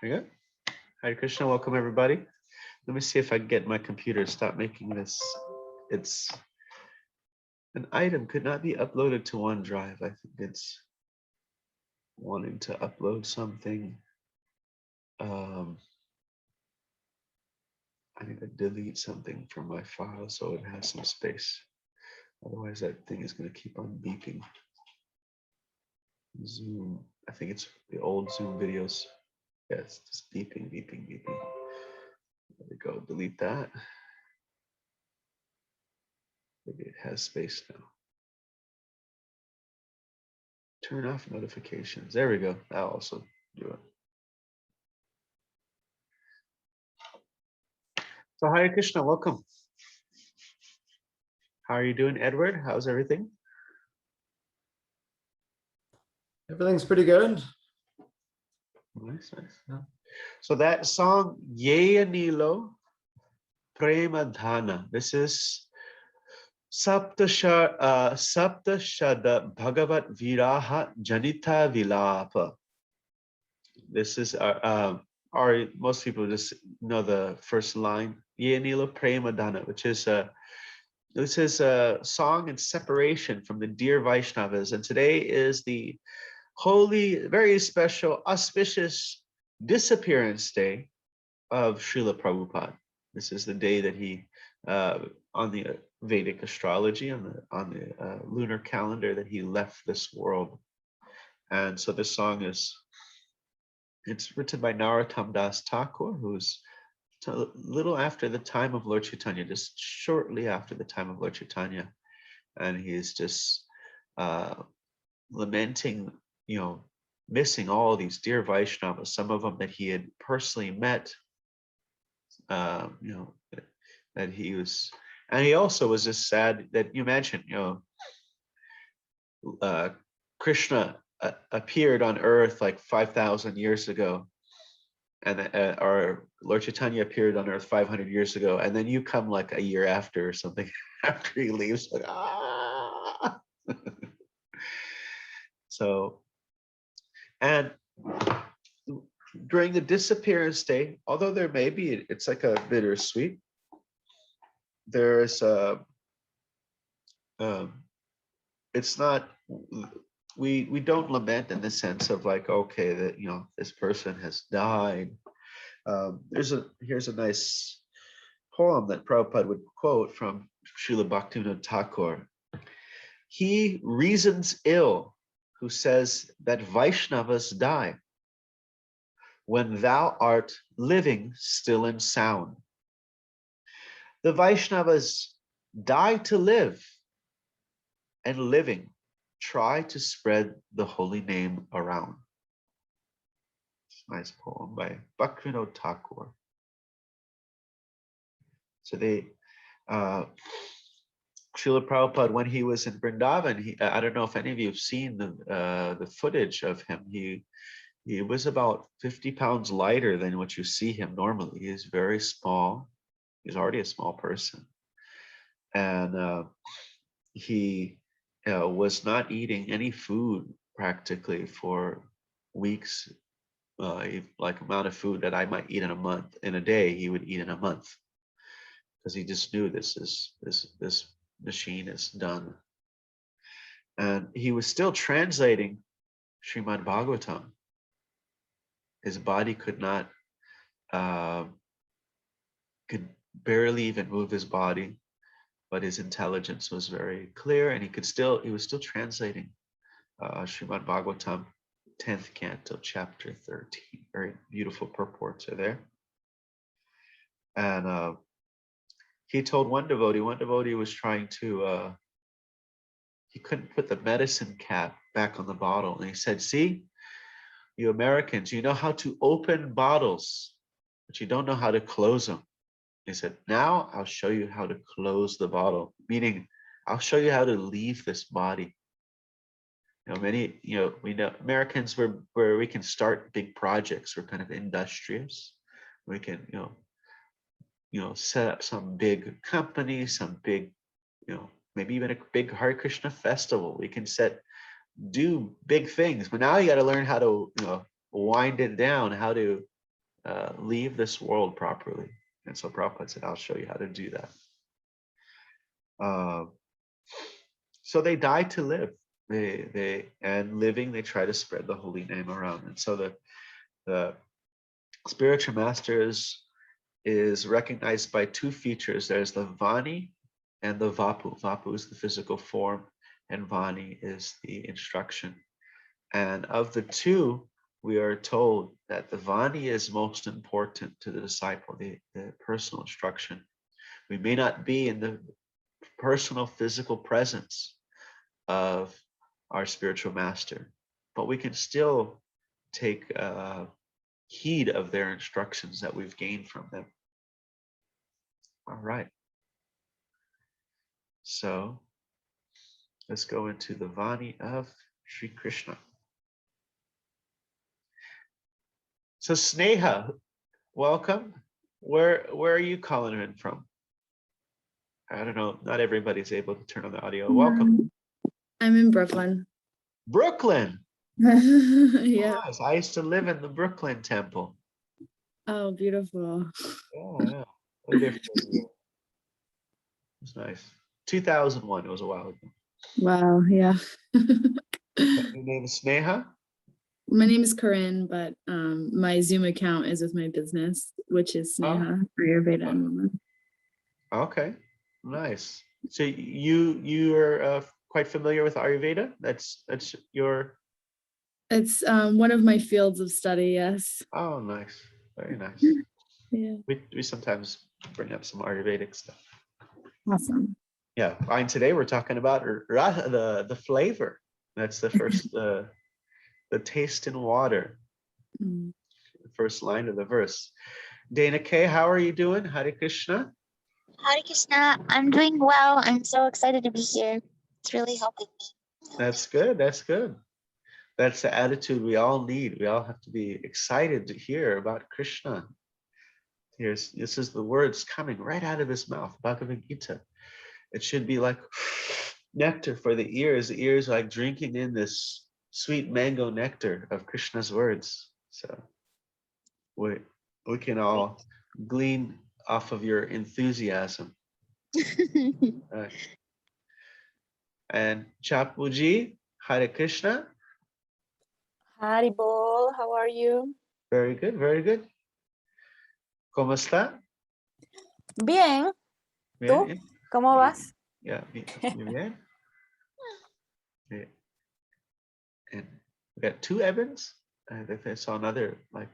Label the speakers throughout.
Speaker 1: There you go. Hare Krishna, welcome everybody. Let me see if I can get my computer to stop making this. It's an item could not be uploaded to OneDrive. I think it's wanting to upload something. I need to delete something from my file so it has some space. Otherwise that thing is going to keep on beeping. Zoom, I think it's the old Zoom videos. Yeah, it's just beeping, beeping, beeping. There we go, delete that. Maybe it has space now. Turn off notifications. There we go. I'll also do it. So Hare Krishna, welcome. How are you doing, Edward? How's everything?
Speaker 2: Everything's pretty good.
Speaker 1: Nice, nice.
Speaker 2: Yeah.
Speaker 1: So that song, Ye Nilo Prema Dhana. This is Saptashada Bhagavat Viraha Janita Vilapa. This is our most people just know the first line, Ye Nilo Prema Dhana, which is this is a song in separation from the dear Vaishnavas. And today is the holy, very special, auspicious disappearance day of Srila Prabhupada. This is the day that he, on the Vedic astrology, on the lunar calendar, that he left this world. And so this song it's written by Narottam Das Thakur, who's a little after the time of Lord Chaitanya, just shortly after the time of Lord Chaitanya. And he's just lamenting, missing all these dear Vaishnavas, some of them that he had personally met, that he was, and he also was just sad that you mentioned, Krishna appeared on earth like 5,000 years ago, and or Lord Chaitanya appeared on earth 500 years ago, and then you come like a year after or something, after he leaves, like, ah. So, and during the disappearance day, although there may be, it's like a bittersweet, there's it's not, we don't lament in the sense of like, okay, that this person has died. Here's a nice poem that Prabhupada would quote from Srila Bhaktivinoda Thakur. He reasons ill who says that Vaishnavas die when thou art living still and sound. The Vaishnavas die to live, and living try to spread the holy name around. Nice poem by Bhaktivinoda Thakur. So Srila Prabhupada, when he was in Vrindavan, I don't know if any of you have seen the footage of him. He was about 50 pounds lighter than what you see him normally. He is very small. He's already a small person. And he was not eating any food practically for weeks, like amount of food that I might eat in a month. In a day, he would eat in a month, because he just knew this machine is done. And he was still translating Srimad Bhagavatam. His body could not, could barely even move his body, but his intelligence was very clear, and he was still translating Srimad Bhagavatam, 10th canto, chapter 13. Very beautiful purports are there. And he told one devotee was trying to, he couldn't put the medicine cap back on the bottle. And he said, see, you Americans, you know how to open bottles, but you don't know how to close them. He said, now I'll show you how to close the bottle, meaning I'll show you how to leave this body. We know Americans, where we can start big projects. We're kind of industrious. We can, set up some big company, some big, maybe even a big Hare Krishna festival. We can do big things, but now you got to learn how to, wind it down, how to leave this world properly. And so Prabhupada said, I'll show you how to do that. So they die to live. And living, they try to spread the holy name around. And so the spiritual masters is recognized by two features. There's the Vani and the Vapu. Vapu is the physical form, and Vani is the instruction. And of the two, we are told that the Vani is most important to the disciple, the personal instruction. We may not be in the personal physical presence of our spiritual master, but we can still take heed of their instructions that we've gained from them. All right. So let's go into the Vani of Sri Krishna. So Sneha, welcome. Where are you calling in from? I don't know. Not everybody's able to turn on the audio. Welcome.
Speaker 3: I'm in Brooklyn.
Speaker 1: Brooklyn.
Speaker 3: Yeah.
Speaker 1: Nice. I used to live in the Brooklyn Temple.
Speaker 3: Oh, beautiful.
Speaker 1: Yeah. Lived there for a year. It's nice. 2001. It was a while ago.
Speaker 3: Wow. Yeah.
Speaker 1: Your name is Sneha?
Speaker 3: My name is Corinne, but my Zoom account is with my business, which is Sneha for Ayurveda and Women.
Speaker 1: Okay. Nice. So you're quite familiar with Ayurveda? That's your...
Speaker 3: It's one of my fields of study. Yes.
Speaker 1: Oh, nice. Very nice.
Speaker 3: Yeah.
Speaker 1: We sometimes bring up some Ayurvedic stuff.
Speaker 3: Awesome.
Speaker 1: Yeah. And today we're talking about the flavor. That's the first the taste in water.
Speaker 3: Mm.
Speaker 1: The first line of the verse. Dana K, how are you doing? Hare Krishna.
Speaker 4: Hare Krishna, I'm doing well. I'm so excited to be here. It's really helping me.
Speaker 1: That's good. That's good. That's the attitude we all need. We all have to be excited to hear about Krishna. This is the words coming right out of his mouth, Bhagavad Gītā. It should be like nectar for the ears. The ears are like drinking in this sweet mango nectar of Krishna's words. So we can all glean off of your enthusiasm. Right. And Chapuji, Hare Krishna.
Speaker 5: Haribol, how are you?
Speaker 1: Very good, very good. ¿Cómo está?
Speaker 5: Bien, ¿tú?
Speaker 1: Bien.
Speaker 5: ¿Cómo vas?
Speaker 1: Yeah, bien. Okay. And we got two Evans. I think I saw another, like,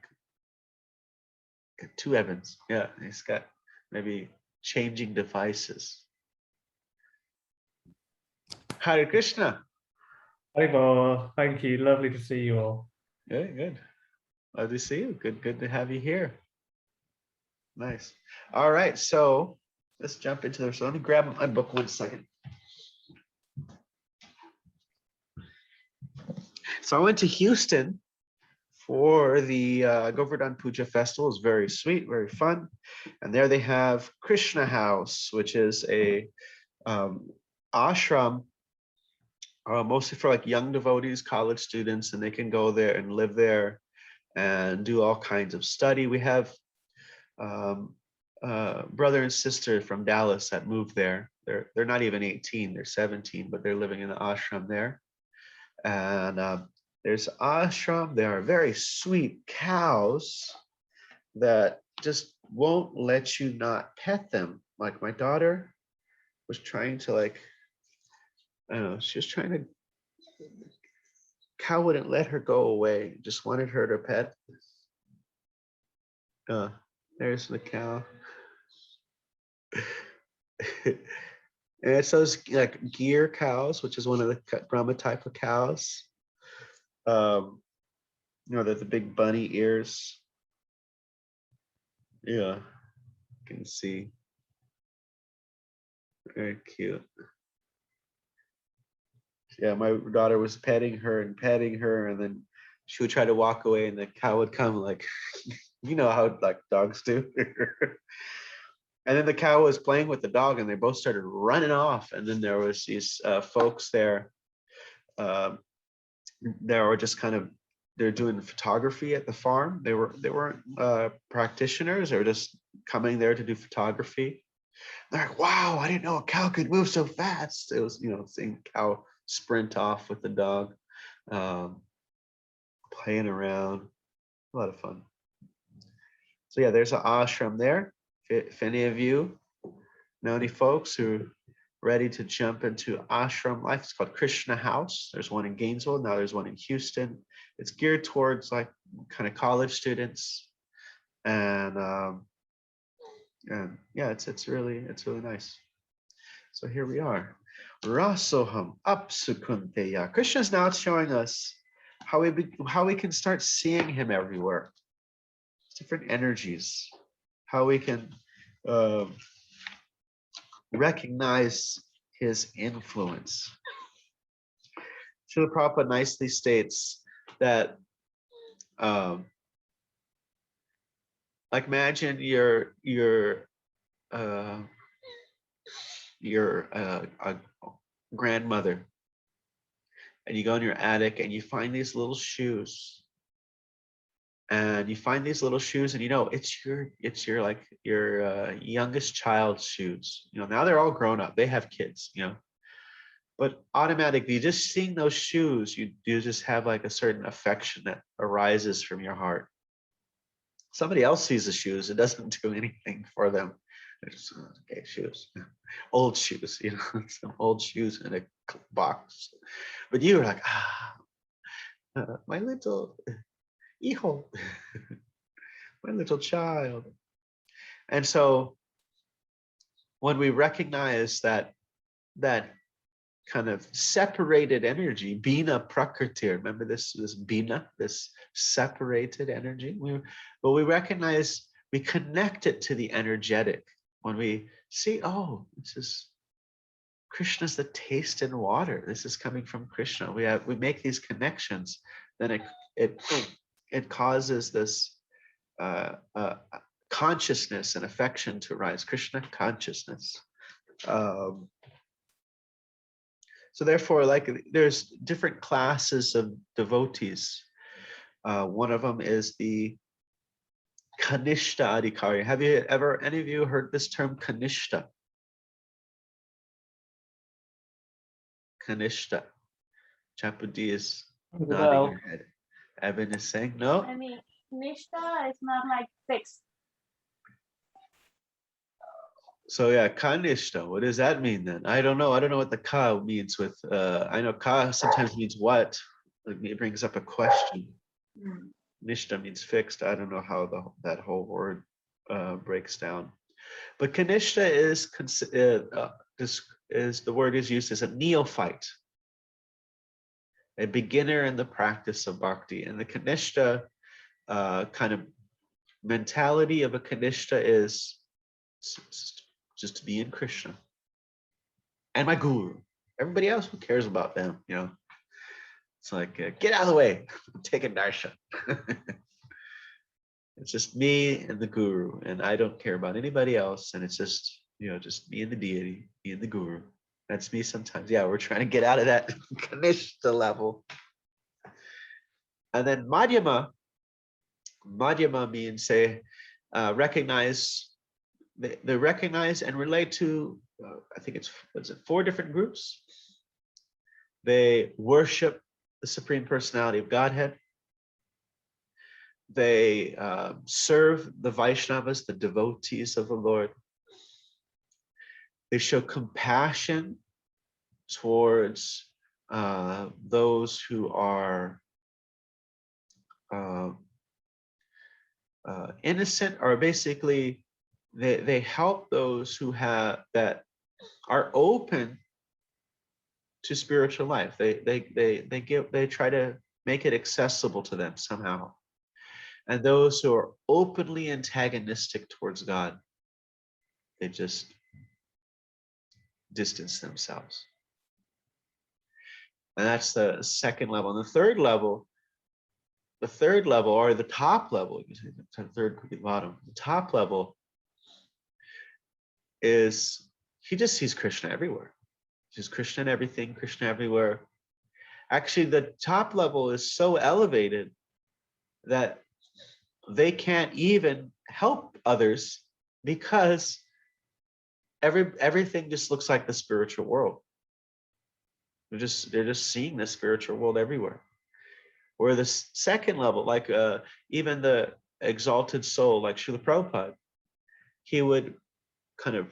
Speaker 1: two Evans. Yeah, he's got maybe changing devices. Hare Krishna.
Speaker 6: Haribol, thank you. Lovely to see you all.
Speaker 1: Good, good. Love to see you. Good to have you here. Nice. All right, so let's jump into this. So let me grab my book 1 second. So I went to Houston for the Govardhan Puja Festival. It was very sweet, very fun. And there they have Krishna House, which is a ashram, mostly for like young devotees, college students, and they can go there and live there and do all kinds of study. We have brother and sister from Dallas that moved there. They're not even 18, they're 17, but they're living in the ashram there. And there's ashram. There are very sweet cows that just won't let you not pet them. Like my daughter was trying to, like, I don't know, she was trying to, cow wouldn't let her go away, just wanted her to pet. There's the cow. And it's those like gear cows, which is one of the Brahma type of cows. You know, the big bunny ears. Yeah, you can see. Very cute. Yeah, my daughter was petting her, and then she would try to walk away, and the cow would come, like, you know how like dogs do. And then the cow was playing with the dog, and they both started running off. And then there was these folks there. They were just kind of they're doing photography at the farm. They weren't practitioners. They were just coming there to do photography. They're like, wow, I didn't know a cow could move so fast. It was, seeing cow sprint off with the dog, playing around, a lot of fun. So yeah, there's an ashram there. If any of you know any folks who are ready to jump into ashram life, it's called Krishna House. There's one in Gainesville, now there's one in Houston. It's geared towards like kind of college students, and yeah, it's really nice. So here we are. Rasoham apsukunteya. Krishna's now showing us how we can start seeing him everywhere. Different energies, how we can recognize his influence. Srila Prabhupada nicely states that, like, imagine you're a grandmother, and you go in your attic and you find these little shoes. And you find these little shoes, and it's your youngest child's shoes. Now they're all grown up, they have kids, but automatically just seeing those shoes, you just have like a certain affection that arises from your heart. Somebody else sees the shoes, it doesn't do anything for them. It's okay, shoes, old shoes, some old shoes in a box, but you're like, my little hijo, my little child. And so when we recognize that kind of separated energy, bina prakriti, remember this bina, this separated energy, but we recognize, we connect it to the energetic. When we see, oh, this is Krishna's the taste in water, this is coming from Krishna, we make these connections, then it causes this consciousness and affection to rise, Krishna consciousness. So therefore, like, there's different classes of devotees. One of them is the Kanishta Adhikari. Have you ever, any of you heard this term Kanishta? Kanishta. Chapudi is nodding her head. Evan is saying no.
Speaker 5: I mean, Nishta is not like fixed.
Speaker 1: So yeah, Kanishta. What does that mean then? I don't know. I don't know what the ka means with. I know ka sometimes means what. Like, it brings up a question. Nishta means fixed. I don't know how that whole word breaks down. But Kanishta is the word is used as a neophyte, a beginner in the practice of bhakti. And the Kanishta kind of mentality of a Kanishta is just to be in Krishna and my guru. Everybody else, who cares about them? It's like, get out of the way, I'm taking darshan. It's just me and the guru, and I don't care about anybody else. And it's just, just me and the deity, me and the guru. That's me sometimes. Yeah, we're trying to get out of that Kanishta level. And then Madhyama means recognize. They recognize and relate to, I think it's 4 different groups. They worship the Supreme Personality of Godhead. They serve the Vaishnavas, the devotees of the Lord. They show compassion towards those who are innocent, or basically they help those who that are open to spiritual life. They try to make it accessible to them somehow. And those who are openly antagonistic towards God, they just distance themselves. And that's the second level. And the third level, or the top level, you say the third could be the bottom. The top level is, he just sees Krishna everywhere. He sees Krishna in everything, Krishna everywhere. Actually, the top level is so elevated that they can't even help others because everything just looks like the spiritual world. They're just seeing the spiritual world everywhere. Or the second level, like even the exalted soul, like Srila Prabhupada, he would kind of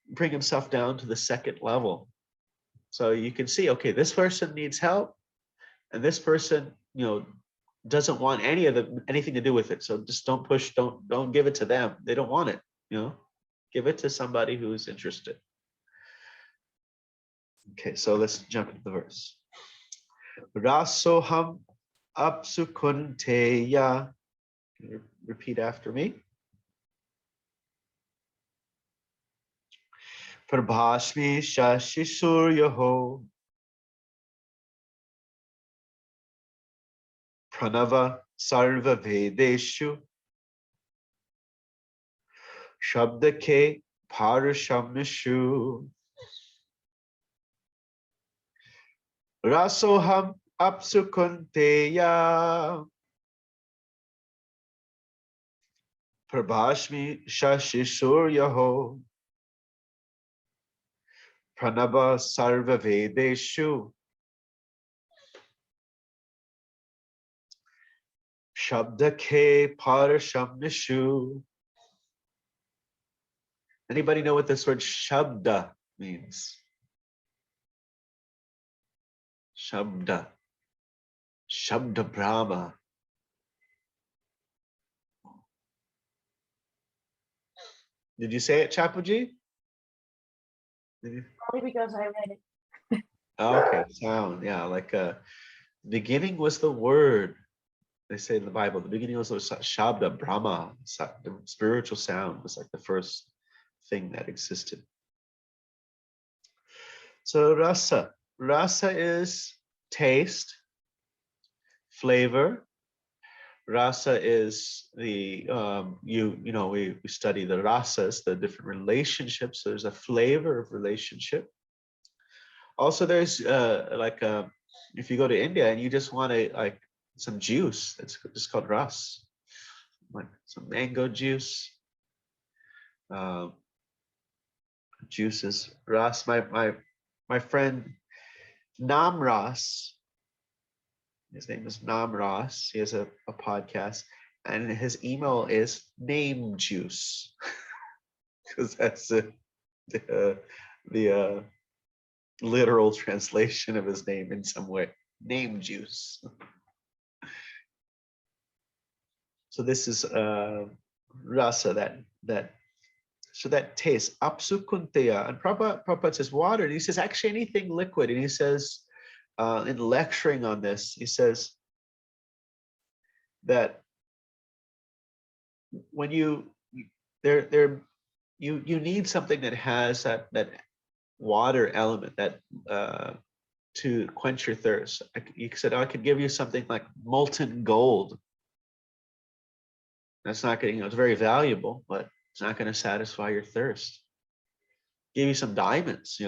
Speaker 1: bring himself down to the second level. So you can see, okay, this person needs help, and this person, doesn't want anything to do with it. So just don't push, don't give it to them. They don't want it, give it to somebody who's interested. Okay, so let's jump into the verse. Rasoham apsukunteya. Can you repeat after me? Prabhashmi shashi suryaho pranava sarva vedeshu shabdake parashamnishu rasoham apsukunteya prabhashmi shashi suryaho pranava sarva vedeshu shabdake parashamnishu. Anybody know what this word shabda means? Shabda. Shabda Brahma. Did you say it, Chapuji?
Speaker 5: Only because I read it.
Speaker 1: Oh, okay, sound. Yeah, like beginning was the word. They say in the Bible, the beginning was the Shabda Brahma. The spiritual sound was like the first thing that existed. So rasa. Rasa is taste, flavor. Rasa is the we study the rasas, the different relationships. So there's a flavor of relationship. Also, there's if you go to India and you just want some juice, it's just called ras, like some mango juice. Juices, ras. My friend Namras, his name is Namras. He has a podcast, and his email is name juice, because that's the literal translation of his name in some way. Name juice. So this is rasa, that taste. Apsukunteya. And Prabhupada says water. And he says actually anything liquid. And he says in lecturing on this, he says that when you need something that has that water element, that to quench your thirst. He said, I could give you something like molten gold. That's not going to, it's very valuable, but it's not going to satisfy your thirst. Give you some diamonds,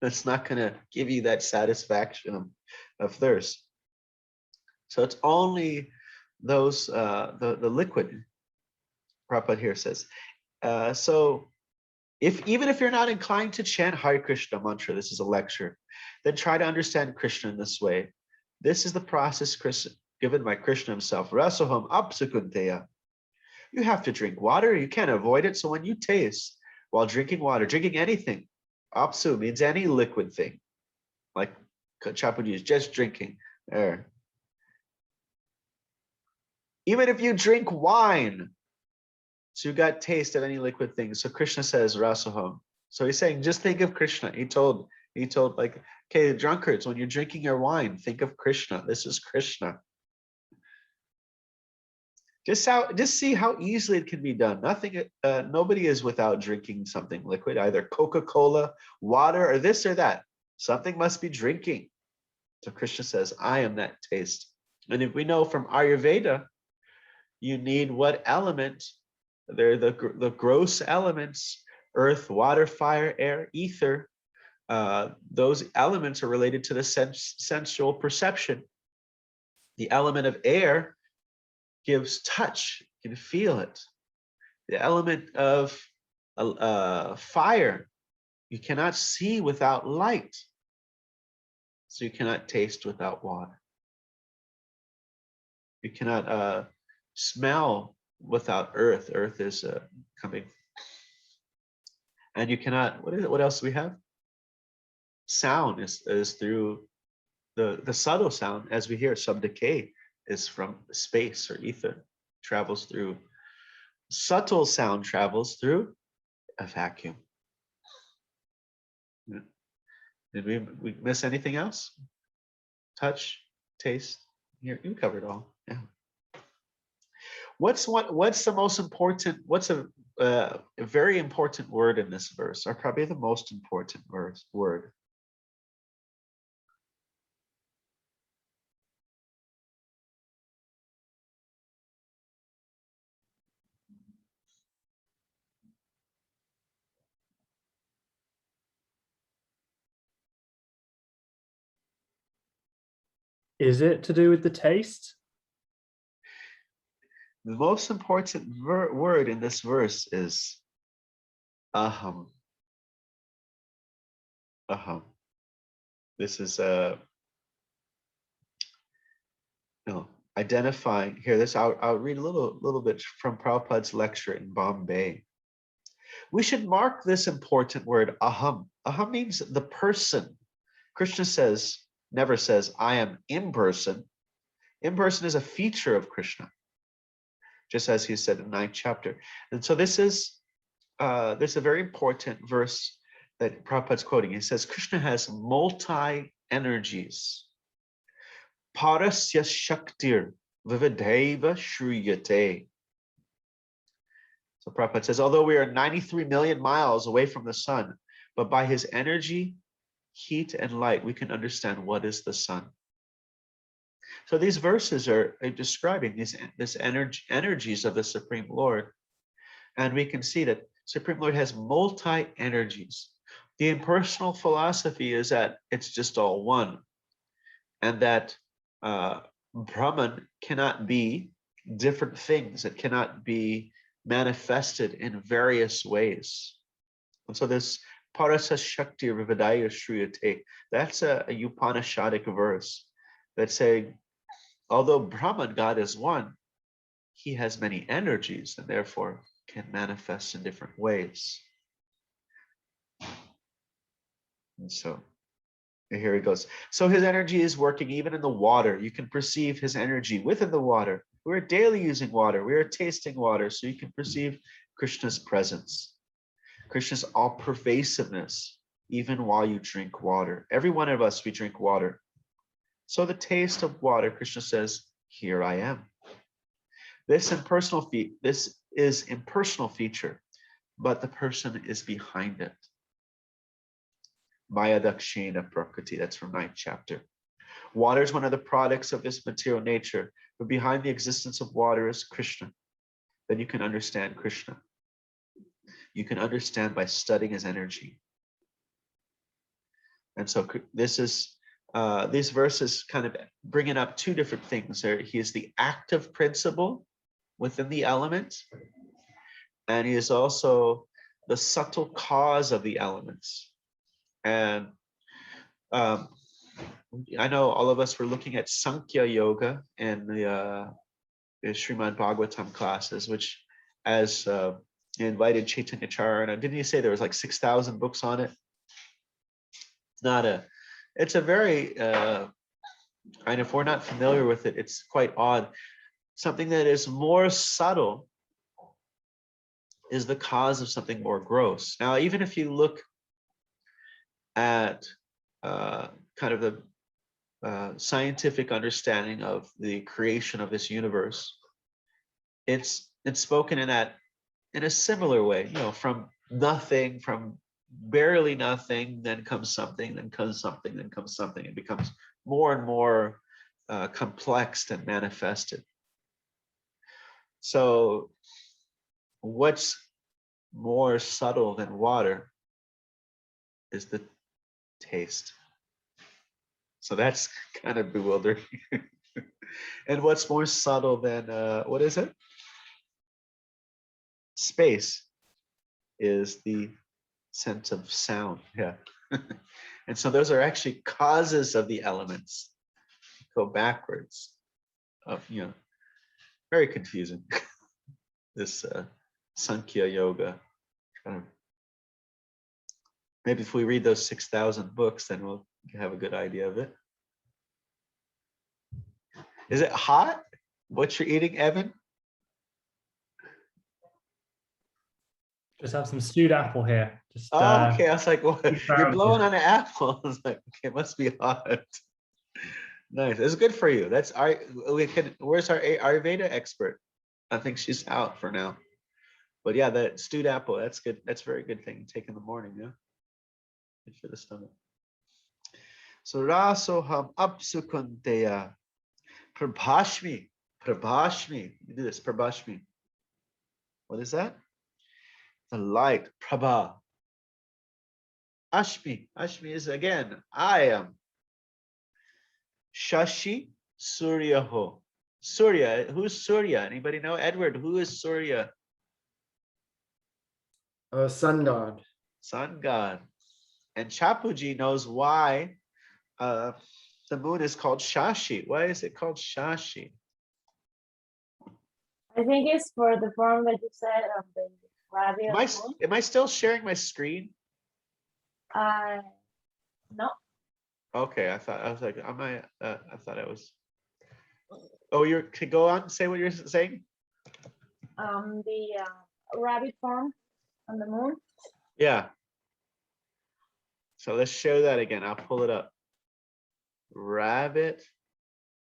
Speaker 1: that's not going to give you that satisfaction of thirst. So it's only those the liquid. Prabhupada here says. So even if you're not inclined to chant Hare Krishna mantra, this is a lecture, then try to understand Krishna in this way. This is the process given by Krishna himself. Rasoham apsukunteya. You have to drink water. You can't avoid it. So when you taste while drinking water, drinking anything, apsu means any liquid thing, like Chapuji is just drinking air. Even if you drink wine, so you got taste of any liquid thing. So Krishna says rasoham. So he's saying, just think of Krishna. He told like, okay, drunkards, when you're drinking your wine, think of Krishna. This is Krishna. Just see how easily it can be done. Nobody is without drinking something liquid, either Coca-Cola, water, or this or that. Something must be drinking. So Krishna says, I am that taste. And if we know from Ayurveda, you need what element? They're the gross elements: earth, water, fire, air, ether. Those elements are related to the sensual perception. The element of air gives touch, you can feel it. The element of fire, you cannot see without light. So you cannot taste without water. You cannot smell without earth. Earth is coming. And you cannot, what else do we have? Sound is through the subtle sound, as we hear, some decay is from space or ether, travels through. Subtle sound travels through a vacuum. Did we miss anything else? Touch, taste, here, you covered all. Yeah. What's the most important, what's a very important word in this verse, or probably the most important word?
Speaker 6: Is it to do with the taste?
Speaker 1: The most important word in this verse is aham. Aham. This is identifying here. I'll read a little bit from Prabhupada's lecture in Bombay. We should mark this important word aham. Aham means the person. Krishna never says I am imperson. Imperson is a feature of Krishna, just as he said in the 9th chapter. And so this is a very important verse that Prabhupada's quoting. He says Krishna has multi-energies. Parasya shaktir vivideva shruyate. So Prabhupada says, although we are 93 million miles away from the sun, but by his energy, heat, and light, we can understand what is the sun. So these verses are describing this energies of the Supreme Lord. And we can see that Supreme Lord has multi-energies. The impersonal philosophy is that it's just all one, and that Brahman cannot be different things. It cannot be manifested in various ways. And so this Parasa Shakti Vividaya Shruyate, that's a Upanishadic verse that's saying, although Brahman, God is one, he has many energies and therefore can manifest in different ways. And so here he goes. So his energy is working even in the water. You can perceive his energy within the water. We're daily using water. We are tasting water, so you can perceive Krishna's presence, Krishna's all-pervasiveness, even while you drink water. Every one of us, we drink water. So the taste of water, Krishna says, here I am. This is impersonal feature, but the person is behind it. Maya Dakshina Prakriti, that's from 9th chapter. Water is one of the products of this material nature, but behind the existence of water is Krishna. Then you can understand Krishna. You can understand by studying his energy. And so this is, these verses kind of bringing up two different things there. He is the active principle within the elements, and he is also the subtle cause of the elements. And I know all of us were looking at Sankhya Yoga in the Srimad Bhagavatam classes, which as invited Chaitanya Charana, didn't you say there was like 6,000 books on it? It's a very, and if we're not familiar with it, it's quite odd. Something that is more subtle is the cause of something more gross. Now, even if you look at kind of the scientific understanding of the creation of this universe, it's spoken in a similar way, from nothing, from barely nothing, then comes something, then comes something, then comes something. It becomes more and more complex and manifested. So what's more subtle than water is the taste. So that's kind of bewildering. And what's more subtle than, what is it? Space is the sense of sound. Yeah. And so those are actually causes of the elements. Go backwards. Very confusing. This Sankhya Yoga. Maybe if we read those 6,000 books, then we'll have a good idea of it. Is it hot? What you're eating, Evan?
Speaker 6: Just have some stewed apple here. Just
Speaker 1: Okay, I was like, what? You're
Speaker 6: found
Speaker 1: blowing
Speaker 6: it.
Speaker 1: on an apple. I was like, okay, it must be hot. Nice. It's good for you. That's our. Where's our Ayurveda expert? I think she's out for now. But yeah, that stewed apple. That's good. That's a very good thing to take in the morning. Yeah, good for the stomach. So rasoham apsukunteya prabhashmi. You do this prabhashmi. What is that? The light, prabha. Ashmi is again, I am. Shashi Suryaho. Surya, who's Surya? Anybody know? Edward, who is Surya?
Speaker 2: Sun god.
Speaker 1: Sun god. And Chapuji knows why the moon is called Shashi. Why is it called Shashi?
Speaker 5: I think it's for the form that you said of the rabbit.
Speaker 1: Am I still sharing my screen?
Speaker 5: No.
Speaker 1: Okay, I thought I was. Oh, you could go on and say what you're saying?
Speaker 5: The rabbit form on the moon.
Speaker 1: Yeah. So let's show that again. I'll pull it up. Rabbit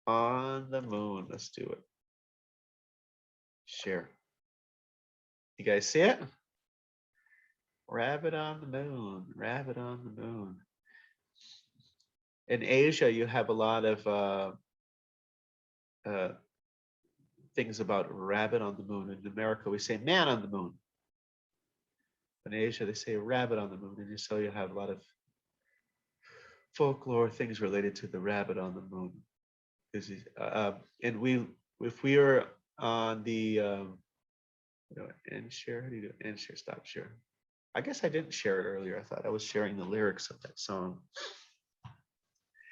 Speaker 1: on the moon. Let's do it. Share. You guys see it? Rabbit on the moon. Rabbit on the moon. In Asia, you have a lot of things about rabbit on the moon. In America, we say man on the moon. In Asia, they say rabbit on the moon, and so you have a lot of folklore things related to the rabbit on the moon. And if we are on the end share, how do you do end share? Stop share. I guess I didn't share it earlier. I thought I was sharing the lyrics of that song.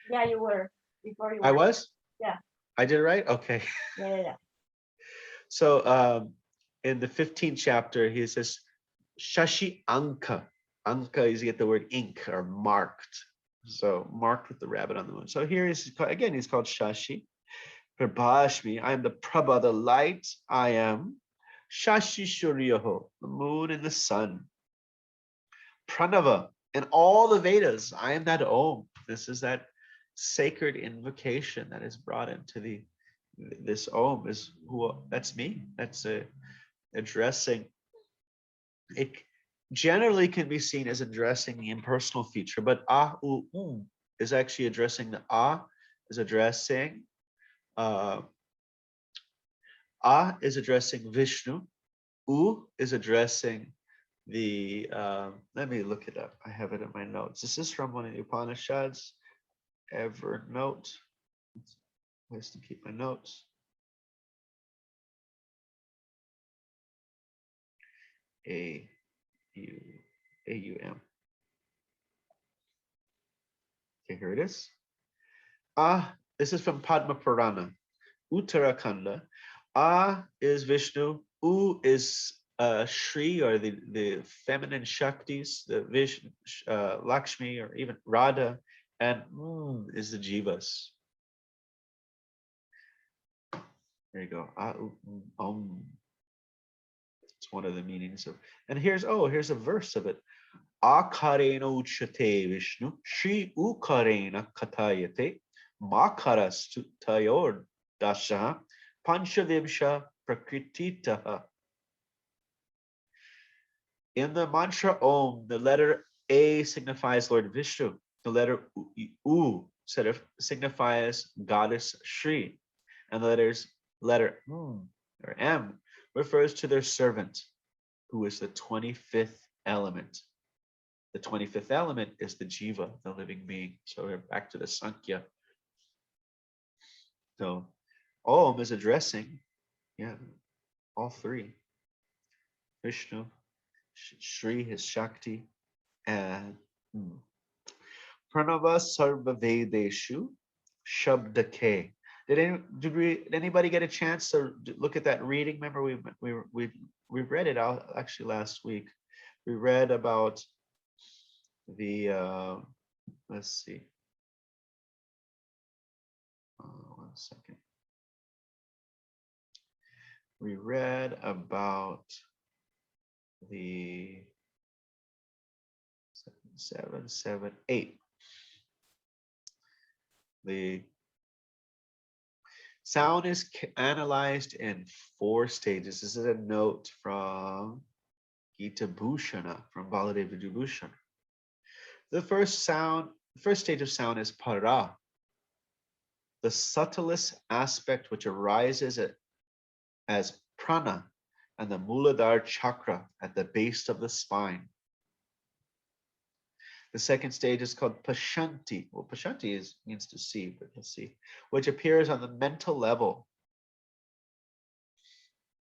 Speaker 5: Yeah, you were before you.
Speaker 1: I was?
Speaker 5: Yeah.
Speaker 1: I did it right? Okay.
Speaker 5: Yeah.
Speaker 1: So in the 15th chapter, he says, Shashi Anka. Anka is you get the word ink or marked. So marked with the rabbit on the moon. So here he's called Shashi. Prabhashmi, I am the Prabha, the light. I am Shashi Shuryaho, the moon and the sun. Pranava, in all the Vedas, I am that Om. This is that sacred invocation that is brought into this Om is who, that's me. That's addressing. It generally can be seen as addressing the impersonal feature, but is actually addressing the is addressing is addressing Vishnu. U is addressing the let me look it up. I have it in my notes. This is from one of the Upanishads. Evernote. Place to keep my notes. A-U-M. Okay, here it is. This is from Padma Purana. Uttarakhanda. Is Vishnu. U is Shri, or the feminine Shaktis, the Vishnu, Lakshmi, or even Radha, and is the Jivas. There you go. It's one of the meanings of, and here's a verse of it. Akarena uchate Vishnu, Shri Ukarena katayate, Makaras tayor dasha, Panchavimsha prakrititaha. In the mantra Om, the letter A signifies Lord Vishnu. The letter U signifies Goddess Shri. And the letter or M refers to their servant, who is the 25th element. The 25th element is the Jiva, the living being. So we're back to the Sankhya. So Om is addressing, yeah, all three. Vishnu, Shri, his Shakti, and Pranava Sarva Vedeshu Shabdake. Did anybody get a chance to look at that reading? Remember, we read it out actually last week. We read about the let's see. 1 second. We read about the 7, 7, 8. The sound is analyzed in 4 stages. This is a note from Gita Bhushana, from Baladeva Vibhushan. The first stage of sound is para, the subtlest aspect which arises as prana and the Muladhara chakra at the base of the spine. The second stage is called Pashanti. Well, Pashanti means to see, but let's see, which appears on the mental level.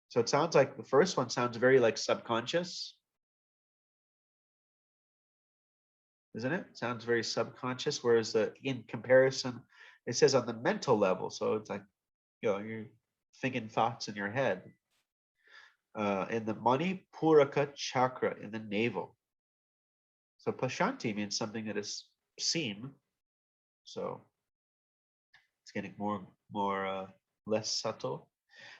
Speaker 1: So it sounds like the first one sounds very like subconscious, isn't it? Sounds very subconscious, whereas in comparison, it says on the mental level. So it's like, you're thinking thoughts in your head. In the Manipuraka chakra in the navel. So Pashanti means something that is seen. So it's getting less subtle.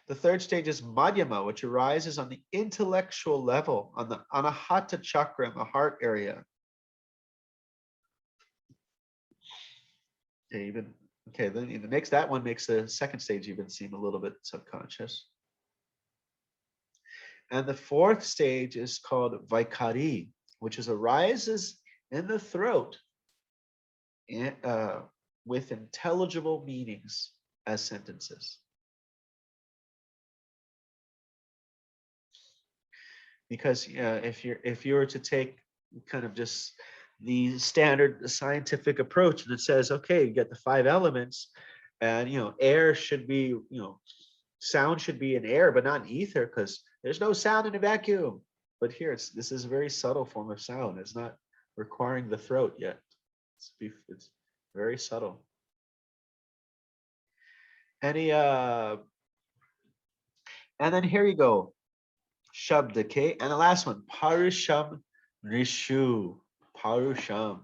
Speaker 1: The third stage is Madhyama, which arises on the intellectual level, on the Anahata chakra in the heart area. Then that one makes the second stage even seem a little bit subconscious. And the fourth stage is called Vaikari, which arises in the throat with intelligible meanings as sentences. Because if you were to take kind of just the standard scientific approach, and it says, okay, you get the 5 elements, and air should be, sound should be in air, but not in ether, because there's no sound in a vacuum. But here, this is a very subtle form of sound. It's not requiring the throat yet. It's very subtle. And then here you go, Shabdake, and the last one, Parusham Rishu. Parusham.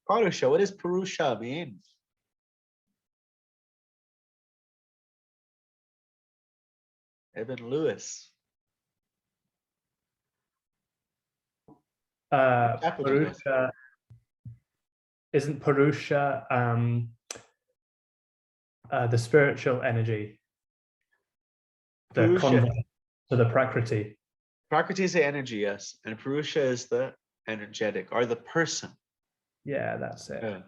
Speaker 1: Purusha. What does purusha mean? Evan Lewis.
Speaker 6: Purusha, isn't purusha the spiritual energy, the convert to the prakriti?
Speaker 1: Prakriti is the energy, yes, and purusha is the energetic or the person.
Speaker 6: Yeah, that's it.
Speaker 1: Yeah.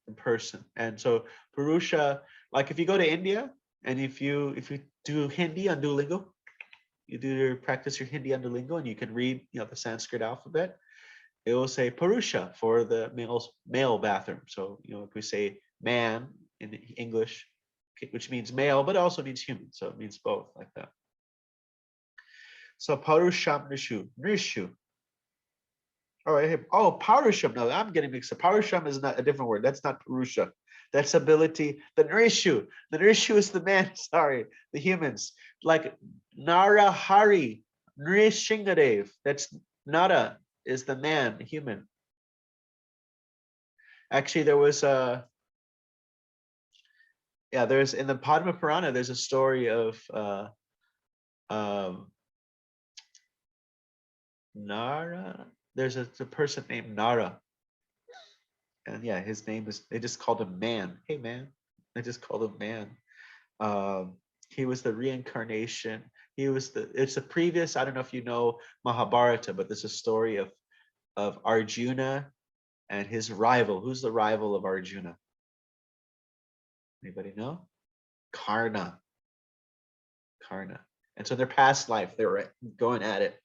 Speaker 1: The person. And so purusha, like if you go to India and if you do Hindi on Duolingo, you practice your Hindi on Duolingo, and you can read the Sanskrit alphabet, it will say purusha for the male bathroom. So if we say man in English, which means male but also means human, so it means both, like that. So parusham nishu. All right. Oh, parusham. No, I'm getting mixed up. Parusham is not a different word. That's not purusha. That's ability. The Nirishu. The Nirishu is the man. Sorry, the humans. Like Nara Hari, Nrishingadev. That's Nara is the man, the human. Actually, there was there's in the Padma Purana. There's a story of Nara. There's a person named Nara, and his name is, they just called him man. Hey man, they just called him man. He was the reincarnation. It's a previous, I don't know if you know Mahabharata, but there's a story of Arjuna and his rival. Who's the rival of Arjuna? Anybody know? Karna. And so in their past life, they were going at it,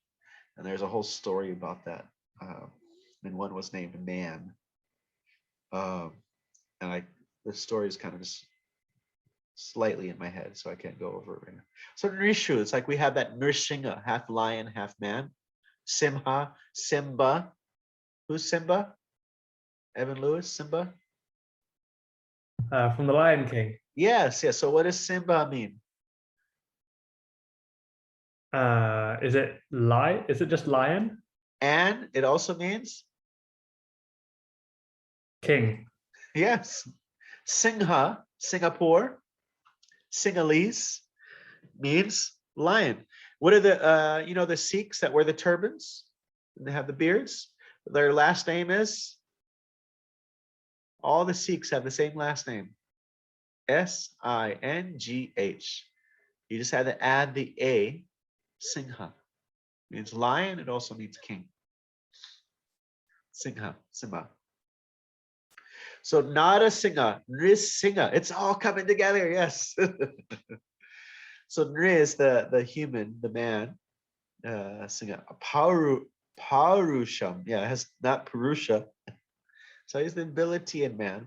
Speaker 1: and there's a whole story about that. And one was named Man. And the story is kind of just slightly in my head, so I can't go over it right now. So Nrishu, it's like we have that Nrsinga, half lion, half man. Simha, Simba. Who's Simba? Evan Lewis, Simba?
Speaker 6: From the Lion King.
Speaker 1: Yes, yes. So what does Simba mean?
Speaker 6: Is it lion? Is it just lion?
Speaker 1: And it also means,
Speaker 6: King.
Speaker 1: yes, Singha, Singapore, Sinhalese means lion. What are the, you know, the Sikhs that wear the turbans and they have the beards? Their last name is, all the Sikhs have the same last name, S-I-N-G-H. You just had to add the A, Singha. Means lion, it also means king. Singha, Simba. So Nara Singha, Nris Singha, it's all coming together, yes. So Nri is the human, the man, Singha. Parusham, yeah, it has not purusha. So he's the ability in man.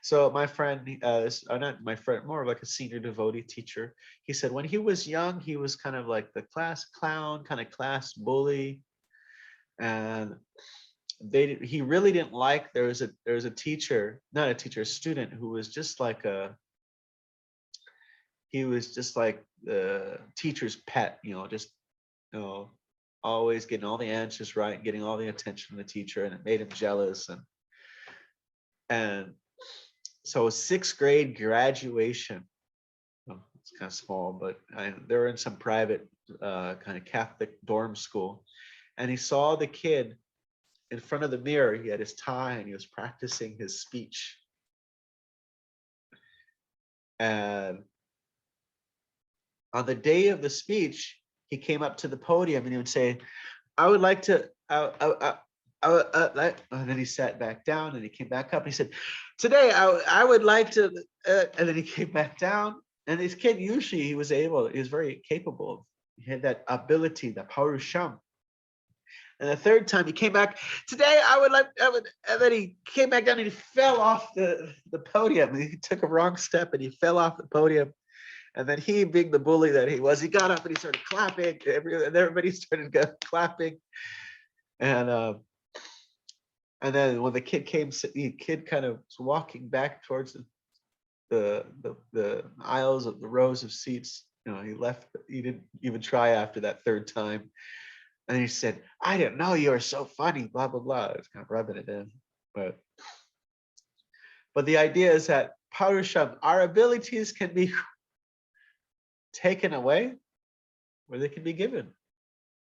Speaker 1: So my friend, not my friend, more of like a senior devotee teacher, he said when he was young, he was kind of like the class clown, kind of class bully. And he really didn't like, there was a teacher, not a teacher, a student who was just like he was just like the teacher's pet, you know, just, you know, always getting all the answers right, getting all the attention from the teacher, and it made him jealous. And so 6th grade graduation, well, it's kind of small, but they were in some private kind of Catholic dorm school, and he saw the kid in front of the mirror. He had his tie and he was practicing his speech. And on the day of the speech, he came up to the podium and he would say, I would like to, and then he sat back down and he came back up. He said, today I would like to, and then he came back down. And this kid, usually he was very capable. He had that ability, the parusham. And the third time he came back, today and then he came back down and he fell off the podium. He took a wrong step and he fell off the podium. And then he, being the bully that he was, he got up and he started clapping. Everybody started clapping. And then when the kid kind of was walking back towards the aisles of the rows of seats. You know, he left. He didn't even try after that third time. And he said, I didn't know you were so funny, blah, blah, blah. It's kind of rubbing it in. But the idea is that Parusham, our abilities can be taken away or they can be given.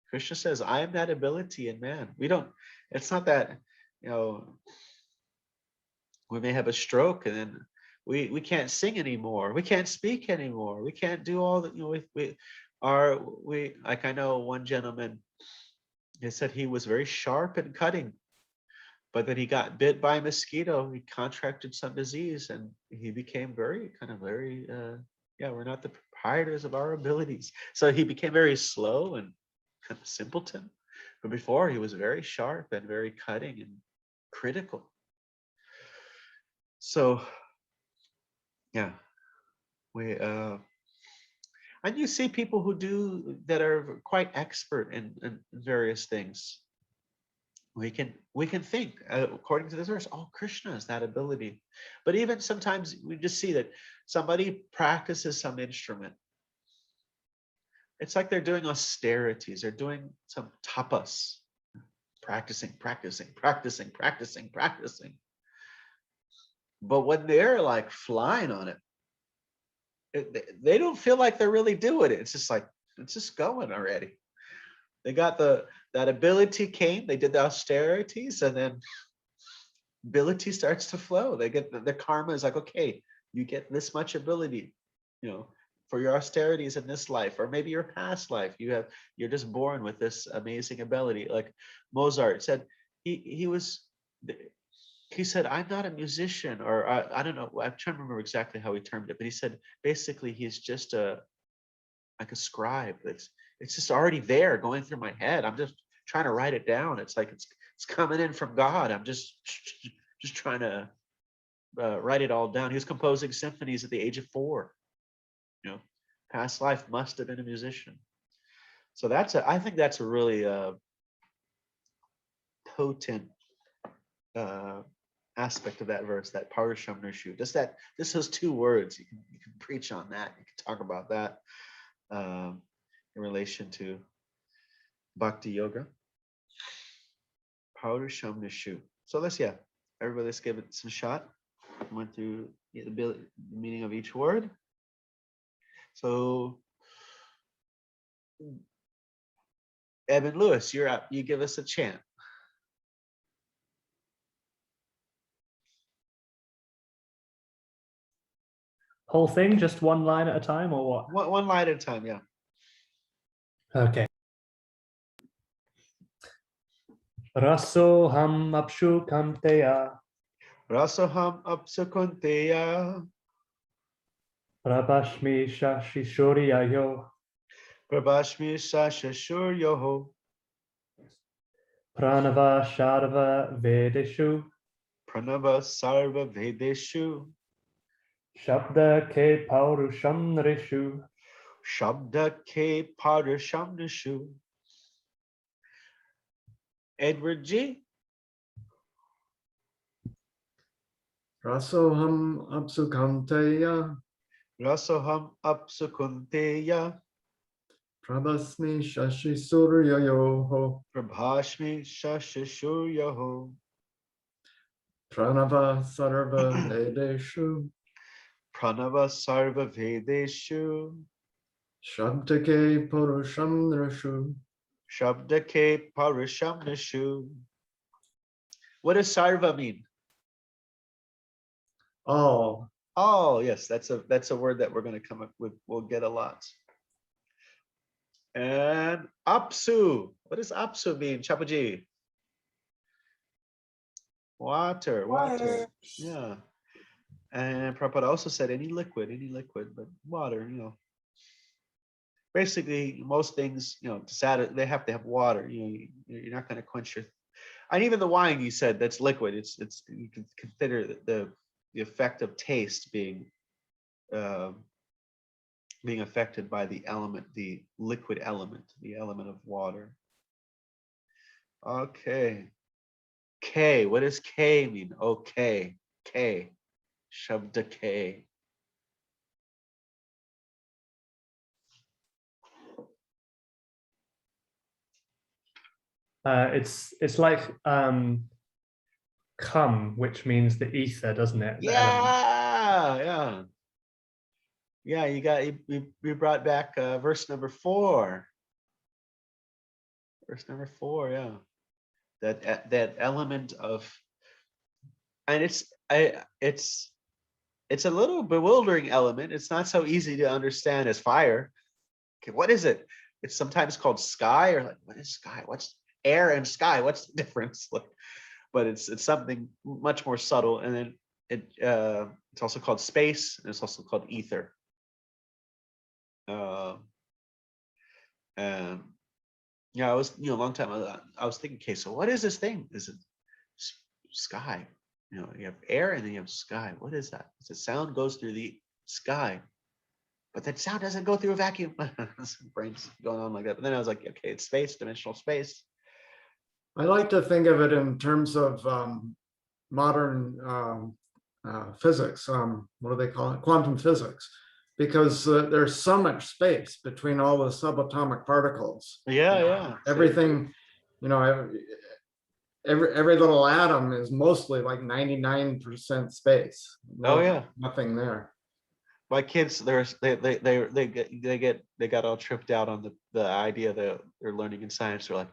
Speaker 1: Krishna says, I am that ability in man. It's not that, you know, we may have a stroke and then we can't sing anymore. We can't speak anymore. We can't do all that, you know, like I know one gentleman, he said he was very sharp and cutting, but then he got bit by a mosquito. He contracted some disease and he became very, we're not the proprietors of our abilities. So he became very slow and kind of simpleton. But before he was very sharp and very cutting and critical. So, yeah, and you see people that are quite expert in various things. We can think according to this verse, oh, Krishna has that ability. But even sometimes we just see that somebody practices some instrument. It's like they're doing austerities. They're doing some tapas, practicing. But when they're like flying on it, they don't feel like they're really doing it. It's just like, it's just going already. They got that ability came, they did the austerities, and then ability starts to flow. They get the karma is like, okay, you get this much ability, you know, for your austerities in this life, or maybe your past life. You're just born with this amazing ability. Like Mozart said, he said, I'm not a musician, or I don't know. I'm trying to remember exactly how he termed it, but he said basically he's just like a scribe. It's just already there going through my head. I'm just trying to write it down. It's like it's coming in from God. I'm just trying to write it all down. He was composing symphonies at the age of 4. You know, past life must have been a musician. So I think that's a really potent aspect of that verse, that parusham nishu. Just those 2 words. You can preach on that. You can talk about that in relation to bhakti yoga. Parusham nishu. So everybody, let's give it some shot. Went through the meaning of each word. So, Evan Lewis, you're up. You give us a chant.
Speaker 6: Whole thing, just one line at a time, or what?
Speaker 1: One line at a time, yeah.
Speaker 6: Okay. Rasoham apshu kanteya
Speaker 1: Rasoham apsukunteya
Speaker 6: prabhashmi shashishoriyayo
Speaker 1: prabhashmi shashashuryoho
Speaker 6: pranava sharva vedeshu
Speaker 1: pranava sarva vedeshu
Speaker 6: shabda ke paurusham nrishu.
Speaker 1: shabda ke parusham nishu. Edward G.
Speaker 2: Rasoham apsukanteya
Speaker 1: Rasoham apsukunteya
Speaker 2: prabhasmi shashi suryayoho
Speaker 1: prabhashmi shashashuryoho
Speaker 2: pranava sarva vedeshu
Speaker 1: pranava sarva vedeshu
Speaker 2: shabdake purusham nrishu.
Speaker 1: shabda ke parusham nishu. What does sarva mean?
Speaker 2: All.
Speaker 1: Oh, yes, that's a word that we're going to come up with. We'll get a lot. And apsu. What does apsu mean, Chapaji? Water. Yeah. And Prabhupada also said any liquid, but water, Basically, most things, they have to have water. You're not going to quench your. And even the wine, you said, that's liquid. It's you can consider the effect of taste being affected by the element, the liquid element, the element of water. Okay. K. What does K mean? Okay. K. Shabda K.
Speaker 6: It's like come, which means the ether, doesn't it? The element.
Speaker 1: Yeah. You brought back verse number 4. Verse number 4, yeah. That element of, and it's a little bewildering element. It's not so easy to understand as fire. Okay, what is it? It's sometimes called sky, or like, what is sky? What's air and sky? What's the difference? But it's something much more subtle. And then it's also called space, and it's also called ether. And I was a long time I was thinking, okay, so what is this thing? Is it sky? You have air and then you have sky. What is that? The sound goes through the sky, but that sound doesn't go through a vacuum. Brain's going on like that. But then I was like, okay, it's space, dimensional space.
Speaker 2: I like to think of it in terms of modern physics. What do they call it? Quantum physics, because there's so much space between all the subatomic particles.
Speaker 1: Yeah.
Speaker 2: Everything, every little atom is mostly like 99% space. Nothing there.
Speaker 1: My kids, they got all tripped out on the idea that they're learning in science. They're like,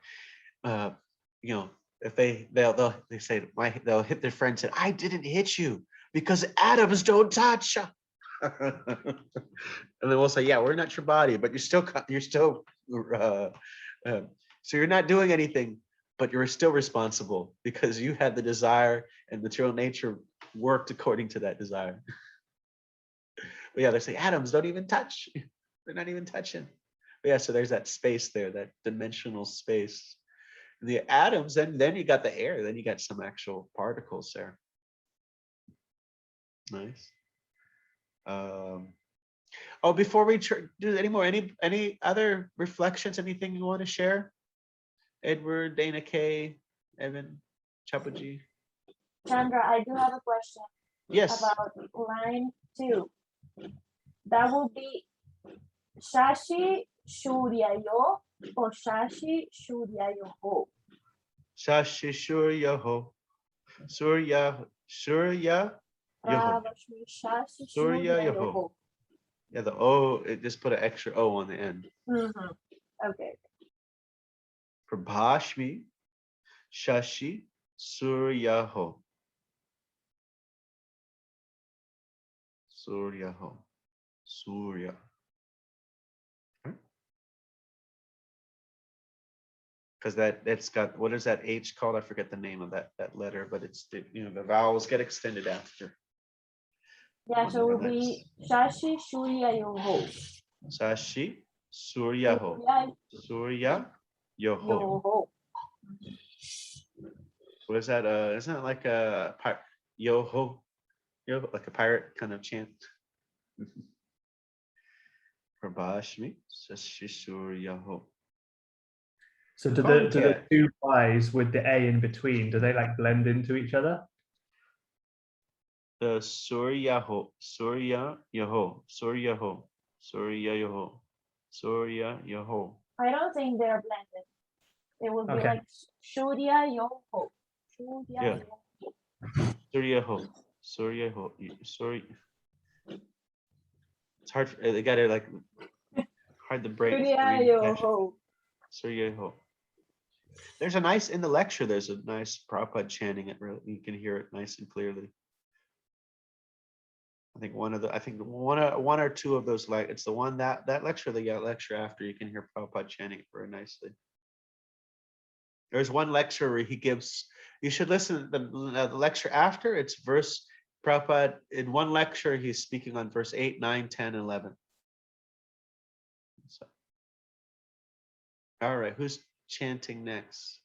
Speaker 1: if they'll hit their friend and say, I didn't hit you because atoms don't touch. And then we'll say, yeah, we're not your body, but you're still so you're not doing anything, but you're still responsible because you had the desire and material nature worked according to that desire. But yeah, they say atoms don't even touch. They're not even touching. But yeah, so there's that space there, that dimensional space. The atoms, then you got the air, then you got some actual particles there. Nice. Oh, before we do any more, any other reflections, anything you want to share? Edward, Dana K, Evan, Chapaji.
Speaker 5: Chandra, I do have a question.
Speaker 1: Yes.
Speaker 5: About line 2. That will be Shashi Shuryayo or Shashi Shuryayo.
Speaker 1: Shashi Shuryaho. Surya Yoho.
Speaker 5: Shashi
Speaker 1: Surya Yoho.
Speaker 5: Shuryayo.
Speaker 1: Yeah, the O, it just put an extra O on the end.
Speaker 5: Okay.
Speaker 1: Prabhashmi Shashi Suryaho. Suryaho. Surya. Because that's got, what is that H called? I forget the name of that letter, but it's the, the vowels get extended after.
Speaker 5: Yeah, so it will be Shashi Shuryayo.
Speaker 1: Shashi Suryaho. Surya Yoho. What is that? Isn't it like a Yoho? Like a pirate kind of chant? Prabhashmi Shashi Suryaho.
Speaker 6: So do the two Y's with the A in between, do they like blend into each other?
Speaker 1: The Suryaho, Surya Yoho, Suryaho, Surya Yoho, Surya Yoho.
Speaker 5: I don't think they're blended. It would be like Shurya Yoho.
Speaker 1: Yeah. Suryaho, Suryaho, Surya. It's hard. They got it like hard to break.
Speaker 5: Surya Yoho.
Speaker 1: Surya Yoho. There's a nice in the lecture. There's a nice Prabhupada chanting it. Really, you can hear it nice and clearly. I think one or two of those, like it's the one that lecture, the lecture after, you can hear Prabhupada chanting it very nicely. There's one lecture where he gives, you should listen to the lecture after, it's verse, Prabhupada, in one lecture, he's speaking on verse 8, 9, 10, 11. So, all right, who's chanting next?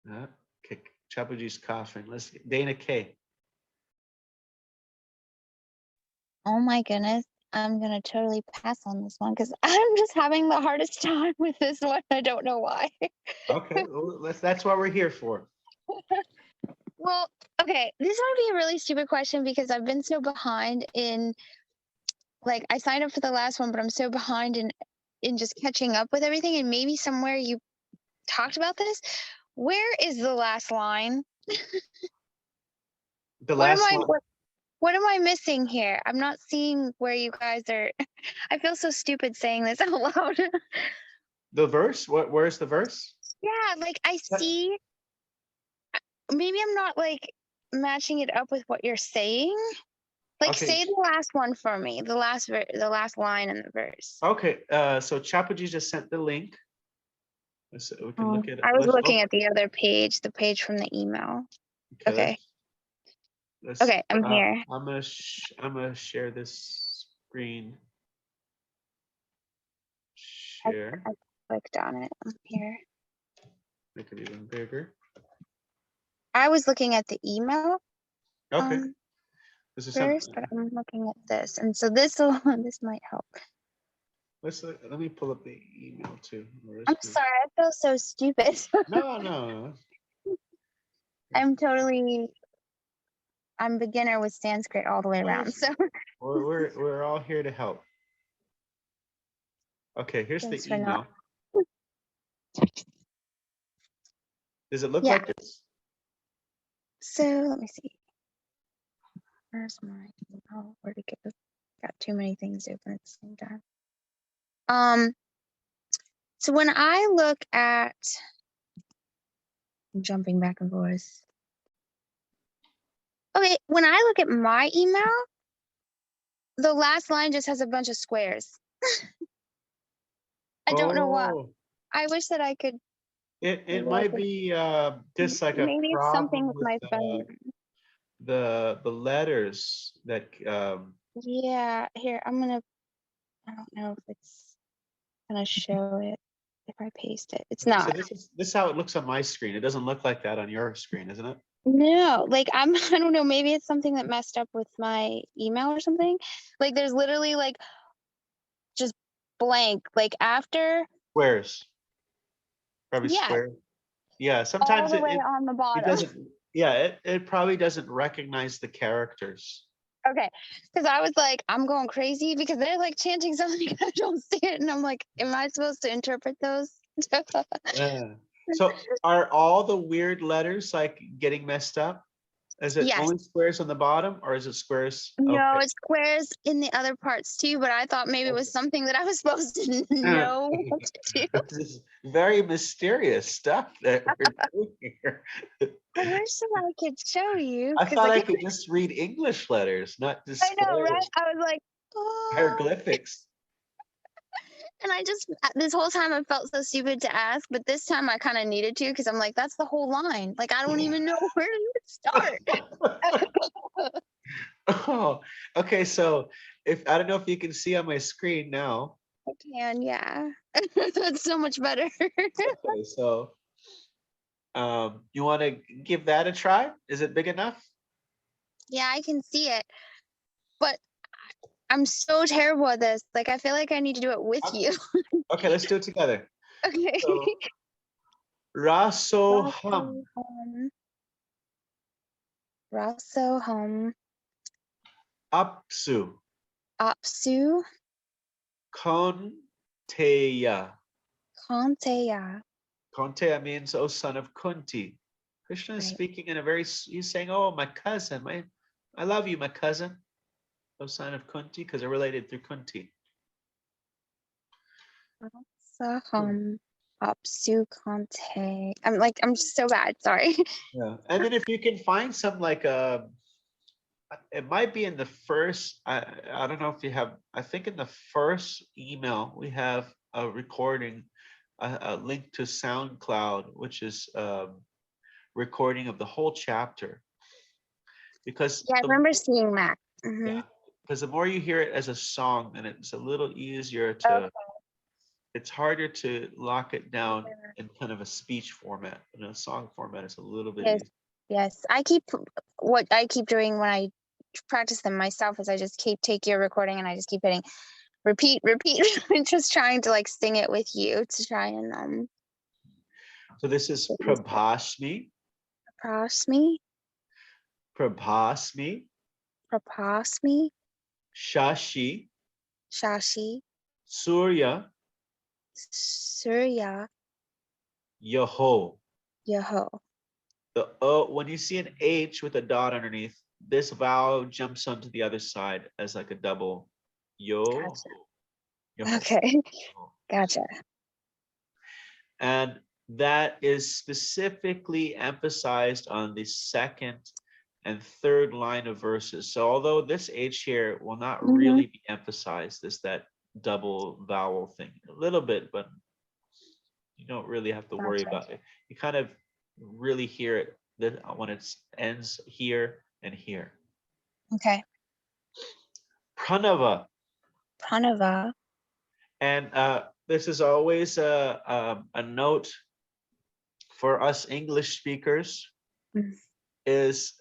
Speaker 1: Okay, Chapaji's coughing. Let's get Dana K.
Speaker 4: Oh my goodness. I'm going to totally pass on this one because I'm just having the hardest time with this one. I don't know why.
Speaker 1: Okay, well, that's what we're here for.
Speaker 4: Well, okay, this might be a really stupid question because I've been so behind in, like, I signed up for the last one, but I'm so behind in just catching up with everything. And maybe somewhere you talked about this. Where is the last line?
Speaker 1: The last line.
Speaker 4: What am I missing here? I'm not seeing where you guys are. I feel so stupid saying this out loud.
Speaker 1: The verse? Where's the verse?
Speaker 4: Yeah, like I see. Maybe I'm not like matching it up with what you're saying. Like say the last one for me, the last line in the verse.
Speaker 1: Okay, so Chapaji just sent the link. So we can look at it.
Speaker 4: I was looking at the other page, the page from the email. Okay. Okay, I'm here.
Speaker 1: I'm gonna share this screen. Share.
Speaker 4: I clicked on it. I'm here.
Speaker 1: Make it even bigger.
Speaker 4: I was looking at the email.
Speaker 1: Okay. This is
Speaker 4: first, but I'm looking at this, and so this might help.
Speaker 1: Let me pull up the email too.
Speaker 4: I'm sorry, I feel so stupid.
Speaker 1: No.
Speaker 4: I'm beginner with Sanskrit all the way around. So
Speaker 1: we're all here to help. Okay, here's the email. Does it look like this?
Speaker 4: So let me see. Where's my email? Where'd it go? Got too many things open at the same time. So when I look at, I'm jumping back and forth. Okay, when I look at my email, the last line just has a bunch of squares. I don't know why. I wish that I could.
Speaker 1: It might be just like a
Speaker 4: maybe it's something with my phone.
Speaker 1: The letters that.
Speaker 4: Yeah, here I don't know if it's gonna show it if I paste it. It's not.
Speaker 1: So this is how it looks on my screen. It doesn't look like that on your screen, isn't it?
Speaker 4: No, like I don't know, maybe it's something that messed up with my email or something. Like there's literally like just blank, like after,
Speaker 1: Squares. Probably
Speaker 4: yeah,
Speaker 1: square. Yeah,
Speaker 4: all
Speaker 1: sometimes
Speaker 4: the way on the
Speaker 1: it
Speaker 4: bottom.
Speaker 1: doesn't, yeah, it probably doesn't recognize the characters.
Speaker 4: Okay, because I was like, I'm going crazy because they're like chanting something and I don't see it, and I'm like, am I supposed to interpret those?
Speaker 1: Yeah. So are all the weird letters like getting messed up? Is it
Speaker 4: Yes.
Speaker 1: only squares on the bottom or is it squares?
Speaker 4: No,
Speaker 1: Okay.
Speaker 4: it's squares in the other parts too, but I thought maybe it was something that I was supposed to know what to do.
Speaker 1: This is very mysterious stuff that we're doing here.
Speaker 4: I wish that I could show you.
Speaker 1: I
Speaker 4: 'Cause
Speaker 1: thought I
Speaker 4: like,
Speaker 1: could just read English letters, not just
Speaker 4: I know, right?
Speaker 1: squares,
Speaker 4: I was like, oh.
Speaker 1: hieroglyphics.
Speaker 4: And I just, this whole time I felt so stupid to ask, but this time I kind of needed to because I'm like, that's the whole line. Like, I don't even know where to start.
Speaker 1: Oh, okay. So if I don't know if you can see on my screen now.
Speaker 4: I can, yeah. That's so much better.
Speaker 1: Okay, so you want to give that a try? Is it big enough?
Speaker 4: Yeah, I can see it. But I'm so terrible at this. Like, I feel like I need to do it with you.
Speaker 1: Okay, let's do it together.
Speaker 4: Okay.
Speaker 1: So, Rasoham,
Speaker 4: Rasoham.
Speaker 1: Apsu,
Speaker 4: Apsu.
Speaker 1: Konteya.
Speaker 4: Kanteya.
Speaker 1: Konteya means, oh, son of Kunti. Krishna is
Speaker 4: Right.
Speaker 1: speaking in a very, he's saying, oh, my cousin, I love you, my cousin. Oh, son of Kunti, because they're related through Kunti.
Speaker 4: Rasaham. Apsu Kante. I'm so bad. Sorry.
Speaker 1: Yeah. And then if you can find some like it might be in the first, I don't know if you have, I think in the first email we have a recording, a link to SoundCloud, which is recording of the whole chapter. Because
Speaker 4: Yeah, I remember seeing that.
Speaker 1: yeah, because the more you hear it as a song, then it's a little easier to, it's harder to lock it down in kind of a speech format. In a song format, it's a little bit
Speaker 4: Yes.
Speaker 1: easier.
Speaker 4: Yes. What I keep doing when I practice them myself is I just take your recording and I just keep hitting repeat, just trying to like sing it with you to try and
Speaker 1: So this is Prabhasmi,
Speaker 4: Prasmi,
Speaker 1: Prabhasmi,
Speaker 4: Prapasmi,
Speaker 1: Shashi,
Speaker 4: Shashi,
Speaker 1: Surya,
Speaker 4: Surya,
Speaker 1: Yaho.
Speaker 4: Yaho.
Speaker 1: The O, when you see an H with a dot underneath, this vowel jumps onto the other side as like a double yo.
Speaker 4: Gotcha.
Speaker 1: Yaho.
Speaker 4: Okay. Gotcha.
Speaker 1: And that is specifically emphasized on the second and third line of verses. So although this H here will not really be emphasized, is that double vowel thing a little bit, but you don't really have to worry about it. You kind of really hear it when it ends here and here.
Speaker 4: Okay.
Speaker 1: Pranava.
Speaker 4: Pranava.
Speaker 1: And this is always a note for us English speakers, is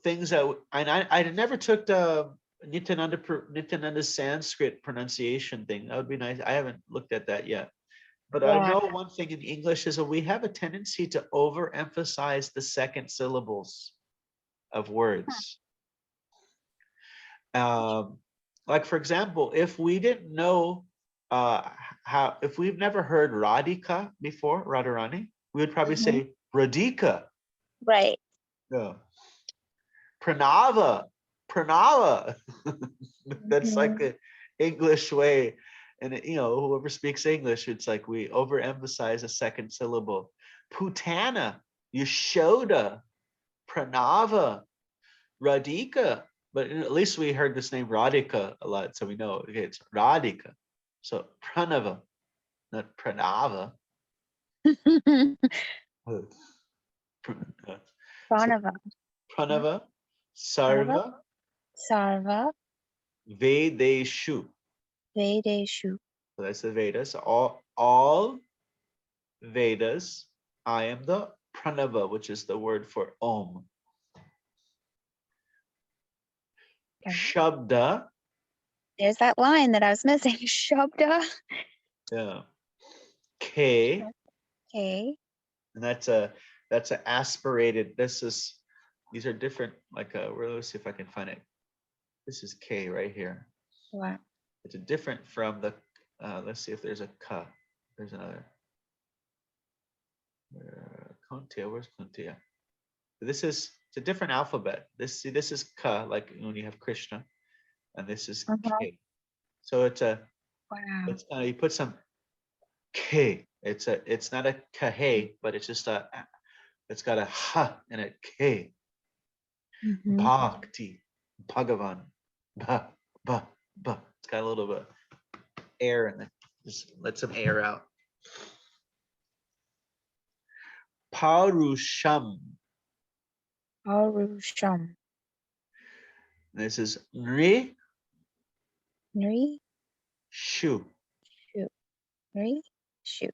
Speaker 1: things that I never took the Nityananda Sanskrit pronunciation thing. That would be nice. I haven't looked at that yet. But I know one thing in English is that we have a tendency to overemphasize the second syllables of words. Like for example, if we didn't know if we've never heard Radhika before, Radharani, we would probably say Radhika.
Speaker 4: Right.
Speaker 1: Yeah. Pranava. That's like the English way. And whoever speaks English, it's like we overemphasize a second syllable. Putana, Yashoda, Pranava, Radhika. But at least we heard this name Radhika a lot, so we know okay, it's Radhika. So Pranava, not Pranava.
Speaker 4: Pranava.
Speaker 1: Pranava, Sarva,
Speaker 4: Sarva,
Speaker 1: Vedeshu.
Speaker 4: Vedeshu.
Speaker 1: So that's the Vedas. All Vedas. I am the pranava, which is the word for om.
Speaker 4: Okay.
Speaker 1: Shabda,
Speaker 4: There's that line that I was missing. Shabda.
Speaker 1: yeah. K,
Speaker 4: Okay.
Speaker 1: and that's a aspirated. These are different. Like let's see if I can find it. This is K right here.
Speaker 4: Wow.
Speaker 1: It's a different from the. Let's see if there's a ka. There's another. Kuntia, where's Kuntia? It's a different alphabet. This is ka, like when you have Krishna, and this is K. So it's
Speaker 4: Wow.
Speaker 1: you put some K. It's not a kahe, but it's just it's got a ha and a K. Bhakti, Bhagavan, ba, ba, ba. It's got a little bit of air in it. Just let some air out. Parusham.
Speaker 4: Parusham.
Speaker 1: This is Nri
Speaker 4: Nri.
Speaker 1: Shu.
Speaker 4: Shu. Nri. Shu.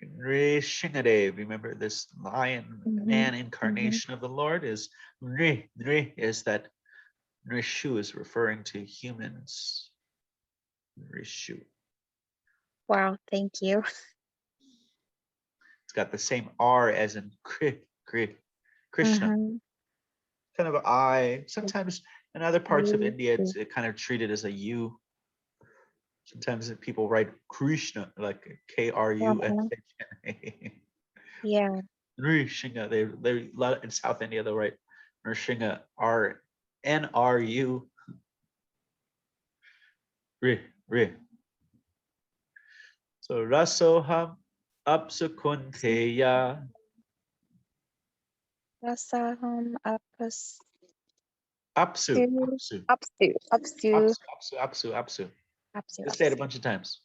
Speaker 1: Nri Shingadev. Remember this lion man incarnation of the Lord is Nri. Nri is that Nrishu is referring to humans. Nrishu.
Speaker 4: Wow. Thank you.
Speaker 1: It's got the same R as in Krishna. Kind of an I. Sometimes in other parts of India, it's kind of treated as a U. Sometimes people write Krishna like Krusha.
Speaker 4: Yeah.
Speaker 1: Nrishinga. They a lot in South India they'll write Nrishinga NRU. Ri. So Rasoham Apsukunteya.
Speaker 4: Rasaham Apsu.
Speaker 1: Apsu. Just say it a bunch of times.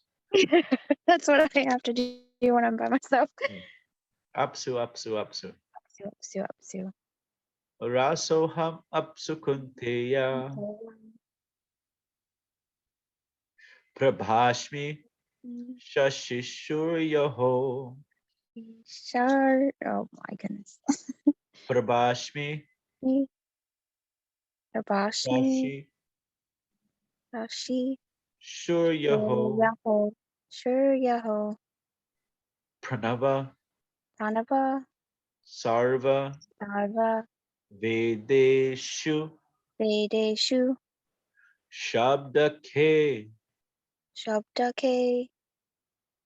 Speaker 4: That's what I have to do when I'm by myself.
Speaker 1: Apsu.
Speaker 4: Apsu.
Speaker 1: Rasoham Apsukunteya. Prabhashmi Shashishuryaho.
Speaker 4: Oh my goodness.
Speaker 1: Prabhashmi
Speaker 4: Prabhashmi.
Speaker 1: Shashi
Speaker 4: Rashi.
Speaker 1: Shuryaho.
Speaker 4: Shuryaho.
Speaker 1: Pranava
Speaker 4: Pranava.
Speaker 1: Sarva
Speaker 4: Sarva.
Speaker 1: Vedeshu
Speaker 4: Vedeshu.
Speaker 1: Shabdake
Speaker 4: Shabdake.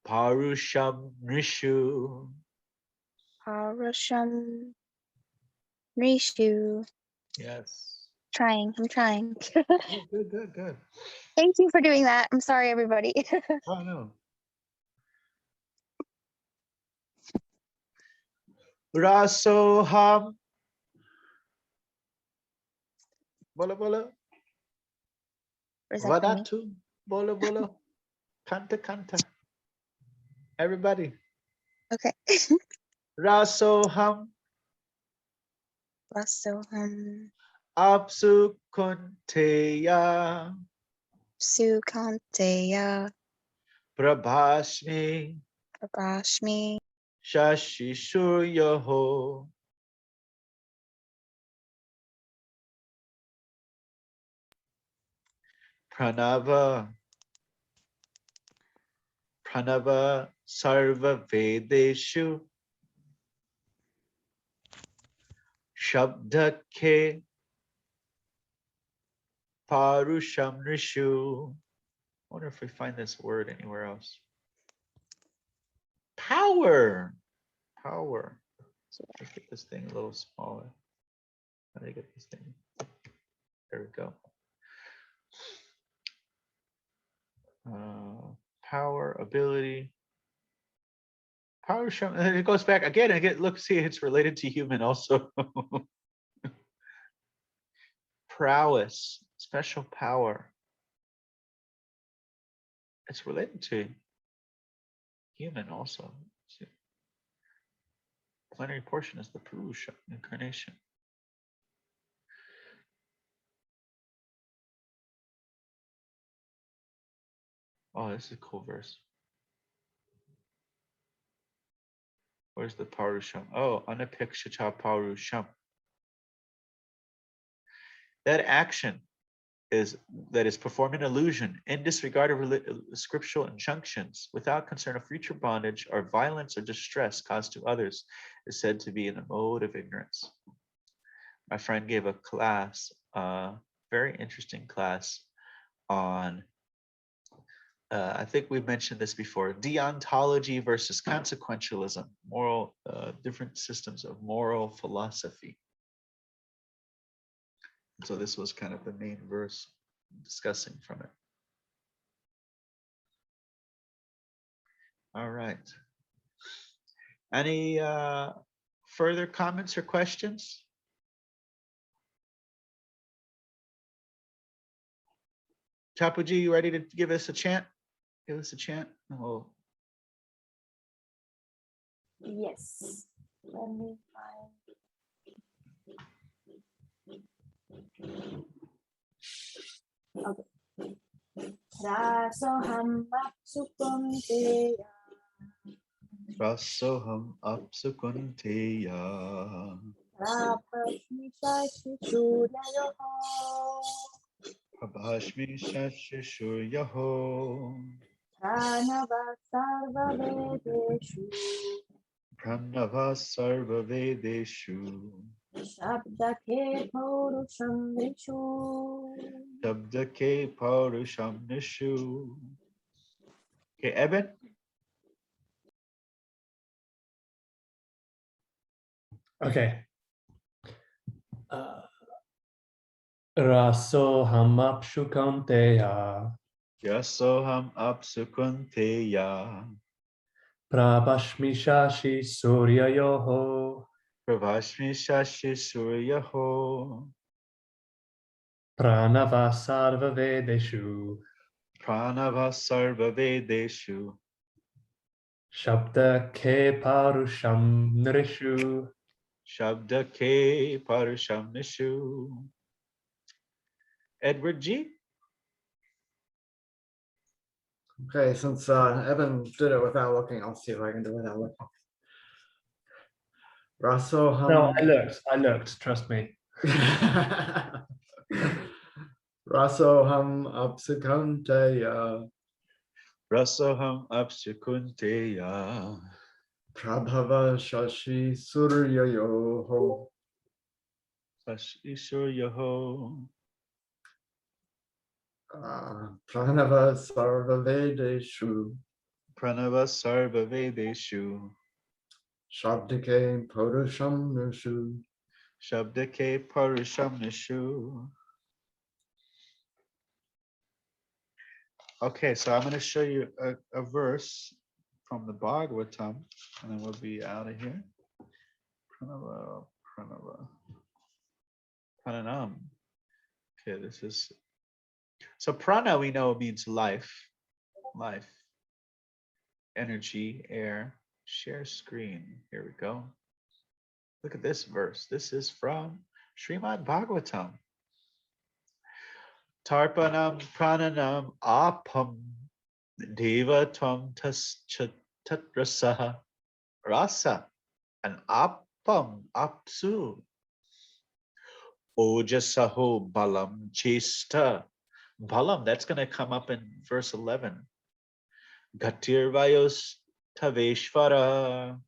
Speaker 1: Parusham Nishu.
Speaker 4: Parusham. Rishu.
Speaker 1: Yes.
Speaker 4: I'm trying.
Speaker 1: Good.
Speaker 4: Thank you for doing that. I'm sorry, everybody.
Speaker 1: Oh no. Rasoham. Bola.
Speaker 4: Is that for me?
Speaker 1: Vadatu. Bola. Kanta. Everybody.
Speaker 4: Okay.
Speaker 1: Rasoham
Speaker 4: Rasoham.
Speaker 1: Apsukunteya.
Speaker 4: Sukanteya.
Speaker 1: Prabhashmi
Speaker 4: Prabhashmi.
Speaker 1: Shashishuryaho. Pranava Sarva Vedeshu Shabdake Parusham Rishu. I wonder if we find this word anywhere else. Power. So let's get this thing a little smaller. How do I get this thing? There we go. Power, ability. Power, and it goes back again. Look, see, it's related to human also. Prowess, special power. It's related to human also. See. Plenary portion is the purusha, incarnation. Oh, this is a cool verse. Where's the parusham? Oh, anapikshita parusham. That action that is performed in illusion in disregard of scriptural injunctions without concern of future bondage or violence or distress caused to others is said to be in the mode of ignorance. My friend gave a class, very interesting class on, I think we've mentioned this before, deontology versus consequentialism, different systems of moral philosophy. So this was kind of the main verse discussing from it. All right. Any further comments or questions? Chapuji, you ready to give us a chant? Give us a chant. Oh.
Speaker 5: Yes. Let me find. Okay. Rasoham apsukunteya.
Speaker 1: Rasoham apsukunteya.
Speaker 5: Prabhashmi shashishuryayoho.
Speaker 1: Prabhashmi shashishuryaho.
Speaker 5: Pranava sarva vedeshu.
Speaker 1: Pranava sarva vedeshu.
Speaker 5: Shabdake purusham vishu.
Speaker 1: Shabdake parusham nishu. Okay, Eben?
Speaker 6: Okay. Rasoham apshukanteya.
Speaker 1: Yasoham apsukunteya.
Speaker 6: Prabhashmi shashi suryayoho.
Speaker 1: Prabhashmi shashishuryaho.
Speaker 6: Pranava sarva vedeshu.
Speaker 1: Pranava sarva vedeshu.
Speaker 6: Shabda ke parusham nrishu.
Speaker 1: Shabda ke parusham nishu. Edward G.
Speaker 2: Okay, since Evan did it without looking, I'll see if I can do it without looking. Rasoham.
Speaker 6: No, I looked, trust me.
Speaker 2: Rasoham apsukanteya.
Speaker 1: Rasoham apsukunteya.
Speaker 2: Prabhava shashi suryayoho.
Speaker 1: Shashishuryaho.
Speaker 2: Pranava sarva vedeshu.
Speaker 1: Pranava sarva vedeshu.
Speaker 2: Shabdake purusham nishu.
Speaker 1: Shabdake parusham nishu. Okay, so I'm going to show you a verse from the Bhagavatam, and then we'll be out of here. Pranava, pranam. Okay, this is, so prana we know means life, energy, air. Share screen. Here we go. Look at this verse. This is from Srimad Bhagavatam. Tarpanam prananam apam deva tvam tatrasaha rasa and apam apsu ojasaho balam chesta balam. That's going to come up in verse 11. Gatirvayos taveshvara.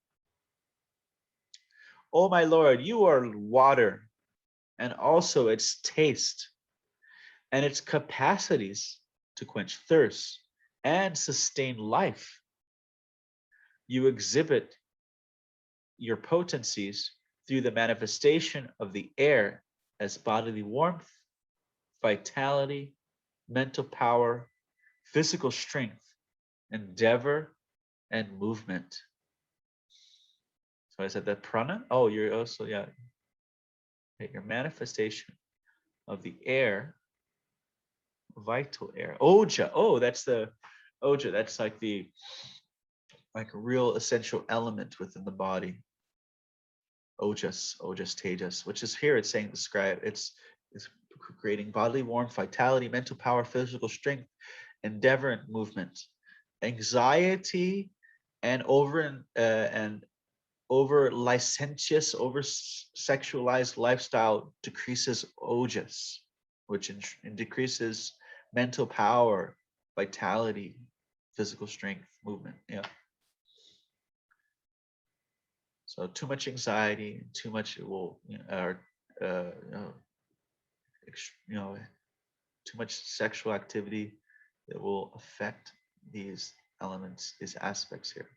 Speaker 1: Oh my Lord, you are water, and also its taste and its capacities to quench thirst and sustain life. You exhibit your potencies through the manifestation of the air as bodily warmth, vitality, mental power, physical strength, endeavor, and movement. So I said that prana. Oh, you're also, yeah. Your manifestation of the air, vital air. Oja. Oh, that's the oja. That's like a real essential element within the body. Ojas, tejas, which is here it's saying it's creating bodily warmth, vitality, mental power, physical strength, endeavor, and movement. Anxiety and over licentious, over sexualized lifestyle decreases ojas, which decreases mental power, vitality, physical strength, movement. Yeah. So too much anxiety, too much will, too much sexual activity that will affect these elements, these aspects here.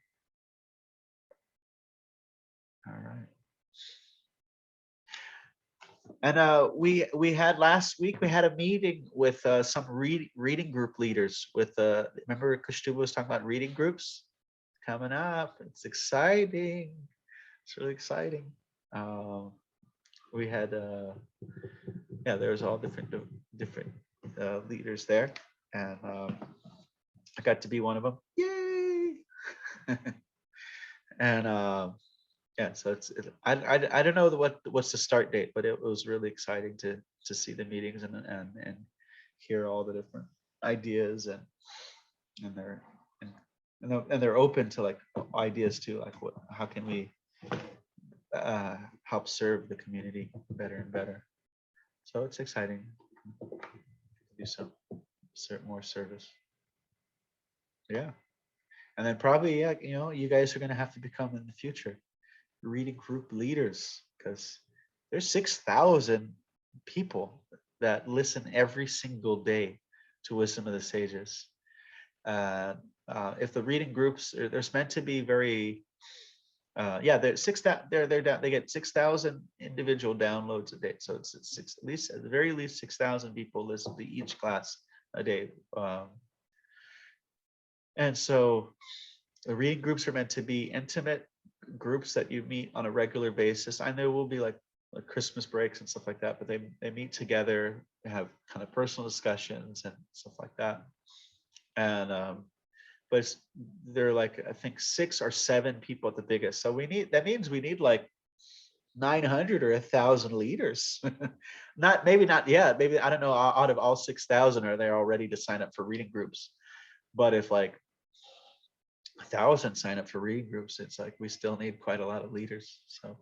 Speaker 1: All right. And we had last week, we had a meeting with some reading group leaders with, remember Kushtuba was talking about reading groups coming up. It's exciting. It's really exciting. We had, yeah, there's all different leaders there. And I got to be one of them. Yay! And yeah, so I don't know what's the start date, but it was really exciting to see the meetings and hear all the different ideas and they're open to like ideas too, like how can we help serve the community better and better. So it's exciting to do some more service. Yeah, and then probably, yeah, you guys are going to have to become in the future reading group leaders, because there's 6,000 people that listen every single day to Wisdom of the Sages. If the reading groups, there's meant to be very, yeah, they get 6,000 individual downloads a day. So it's at least at the very least 6,000 people listen to each class a day. And so the reading groups are meant to be intimate groups that you meet on a regular basis. I know there will be like Christmas breaks and stuff like that, but they meet together, they have kind of personal discussions and stuff like that. And but they're like, I think 6 or 7 people at the biggest. So that means we need like 900 or 1,000 leaders. maybe I don't know, out of all 6,000 are they all ready to sign up for reading groups. But if like 1,000 sign up for reading groups, it's like we still need quite a lot of leaders. So,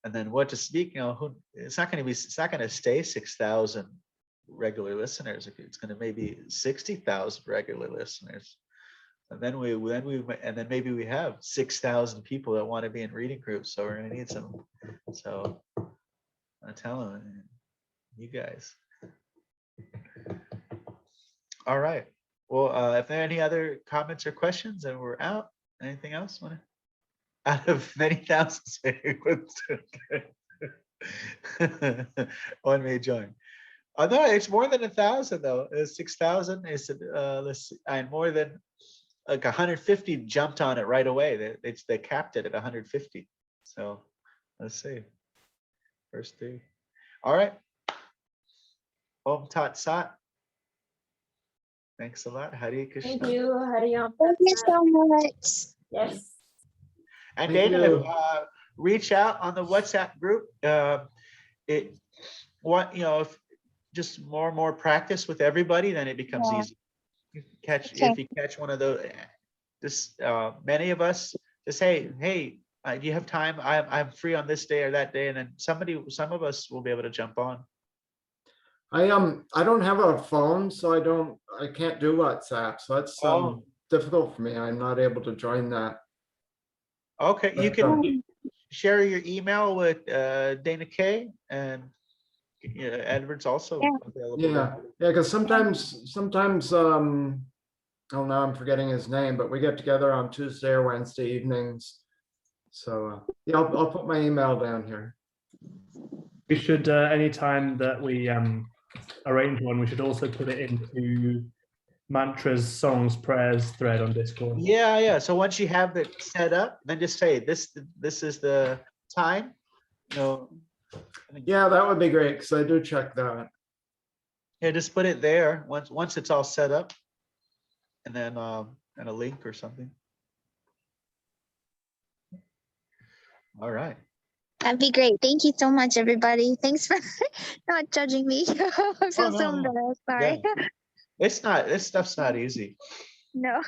Speaker 1: and then what to speak, it's not going to stay 6,000 regular listeners. It's going to maybe 60,000 regular listeners, and then maybe we have 6,000 people that want to be in reading groups. So we're going to need some. So I'm telling you guys. All right. Well, if there are any other comments or questions, then we're out. Anything else? Out of many thousands, one may join. No, it's more than 1,000 though. 6,000 is let's see, and more than like 150 jumped on it right away. They capped it at 150. So let's see. First 3. All right. Om Tat Sat. Thanks a lot. Hare Krishna.
Speaker 5: Thank you. Hare
Speaker 4: Thank you so much.
Speaker 5: Yes.
Speaker 1: And
Speaker 2: Thank
Speaker 1: Dana,
Speaker 2: you.
Speaker 1: reach out on the WhatsApp group. If just more and more practice with everybody, then it becomes easy. If you catch one of those, many of us just say, hey, do you have time? I'm free on this day or that day, and then some of us will be able to jump on.
Speaker 2: I don't have a phone, so I can't do WhatsApp. So that's difficult for me. I'm not able to join that.
Speaker 1: Okay, you can share your email with Dana K, and Edward's also available.
Speaker 2: Yeah, because sometimes oh, now I'm forgetting his name, but we get together on Tuesday or Wednesday evenings. So yeah, I'll put my email down here.
Speaker 6: We should, anytime that we arrange one, we should also put it into mantras, songs, prayers thread on Discord.
Speaker 1: Yeah. So once you have it set up, then just say this is the time.
Speaker 2: Yeah, that would be great, because I do check that.
Speaker 1: Yeah, just put it there once it's all set up, and then and a link or something. All right.
Speaker 4: That'd be great. Thank you so much, everybody. Thanks for not judging me. I feel so embarrassed. Sorry.
Speaker 1: Yeah. This stuff's not easy.
Speaker 4: No,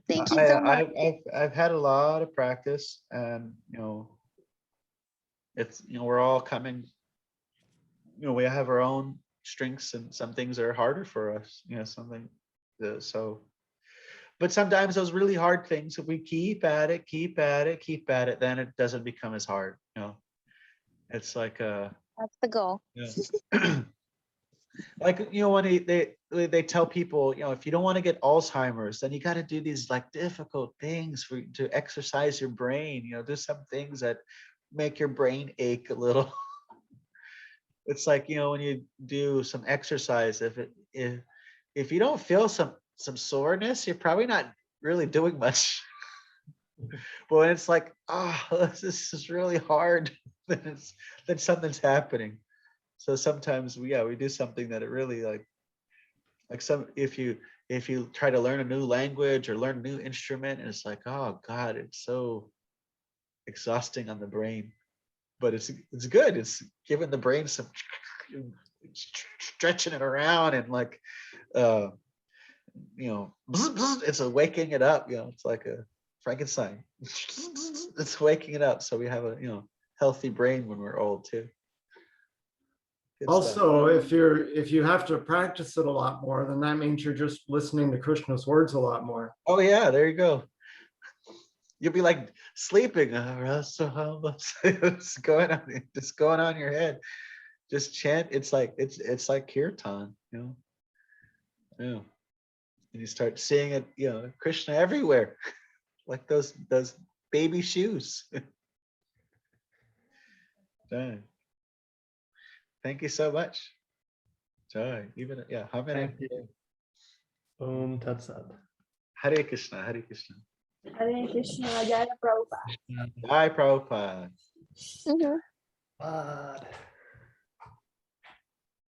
Speaker 4: thank you so much.
Speaker 1: I've had a lot of practice, and it's we're all coming. We have our own strengths, and some things are harder for us. So. But sometimes those really hard things, if we keep at it, then it doesn't become as hard. It's like
Speaker 4: That's the goal.
Speaker 1: Like when they tell people, if you don't want to get Alzheimer's, then you got to do these like difficult things to exercise your brain. Do some things that make your brain ache a little. It's like when you do some exercise, if you don't feel some soreness, you're probably not really doing much. But when it's like, this is really hard, then something's happening. So sometimes we do something that it really like if you try to learn a new language or learn a new instrument, and it's like, oh God, it's so exhausting on the brain. But it's good. It's giving the brain some stretching it around, and like it's waking it up. It's like a Frankenstein. It's waking it up, so we have a healthy brain when we're old too. Good
Speaker 2: Also,
Speaker 1: stuff.
Speaker 2: if you have to practice it a lot more, then that means you're just listening to Krishna's words a lot more.
Speaker 1: Oh yeah, there you go. You'll be like sleeping. It's going on, just going on in your head. Just chant. It's like kirtan, Yeah. And you start seeing it, Krishna everywhere, like those baby shoes. Done. Thank you so much. Joy. How many?
Speaker 6: Thank you. Tat Sat.
Speaker 1: Hare Krishna, Hare Krishna.
Speaker 5: Hare Krishna, Jaya Prabhupada.
Speaker 1: Jai Prabhupada.
Speaker 4: Mhm.
Speaker 6: Bad.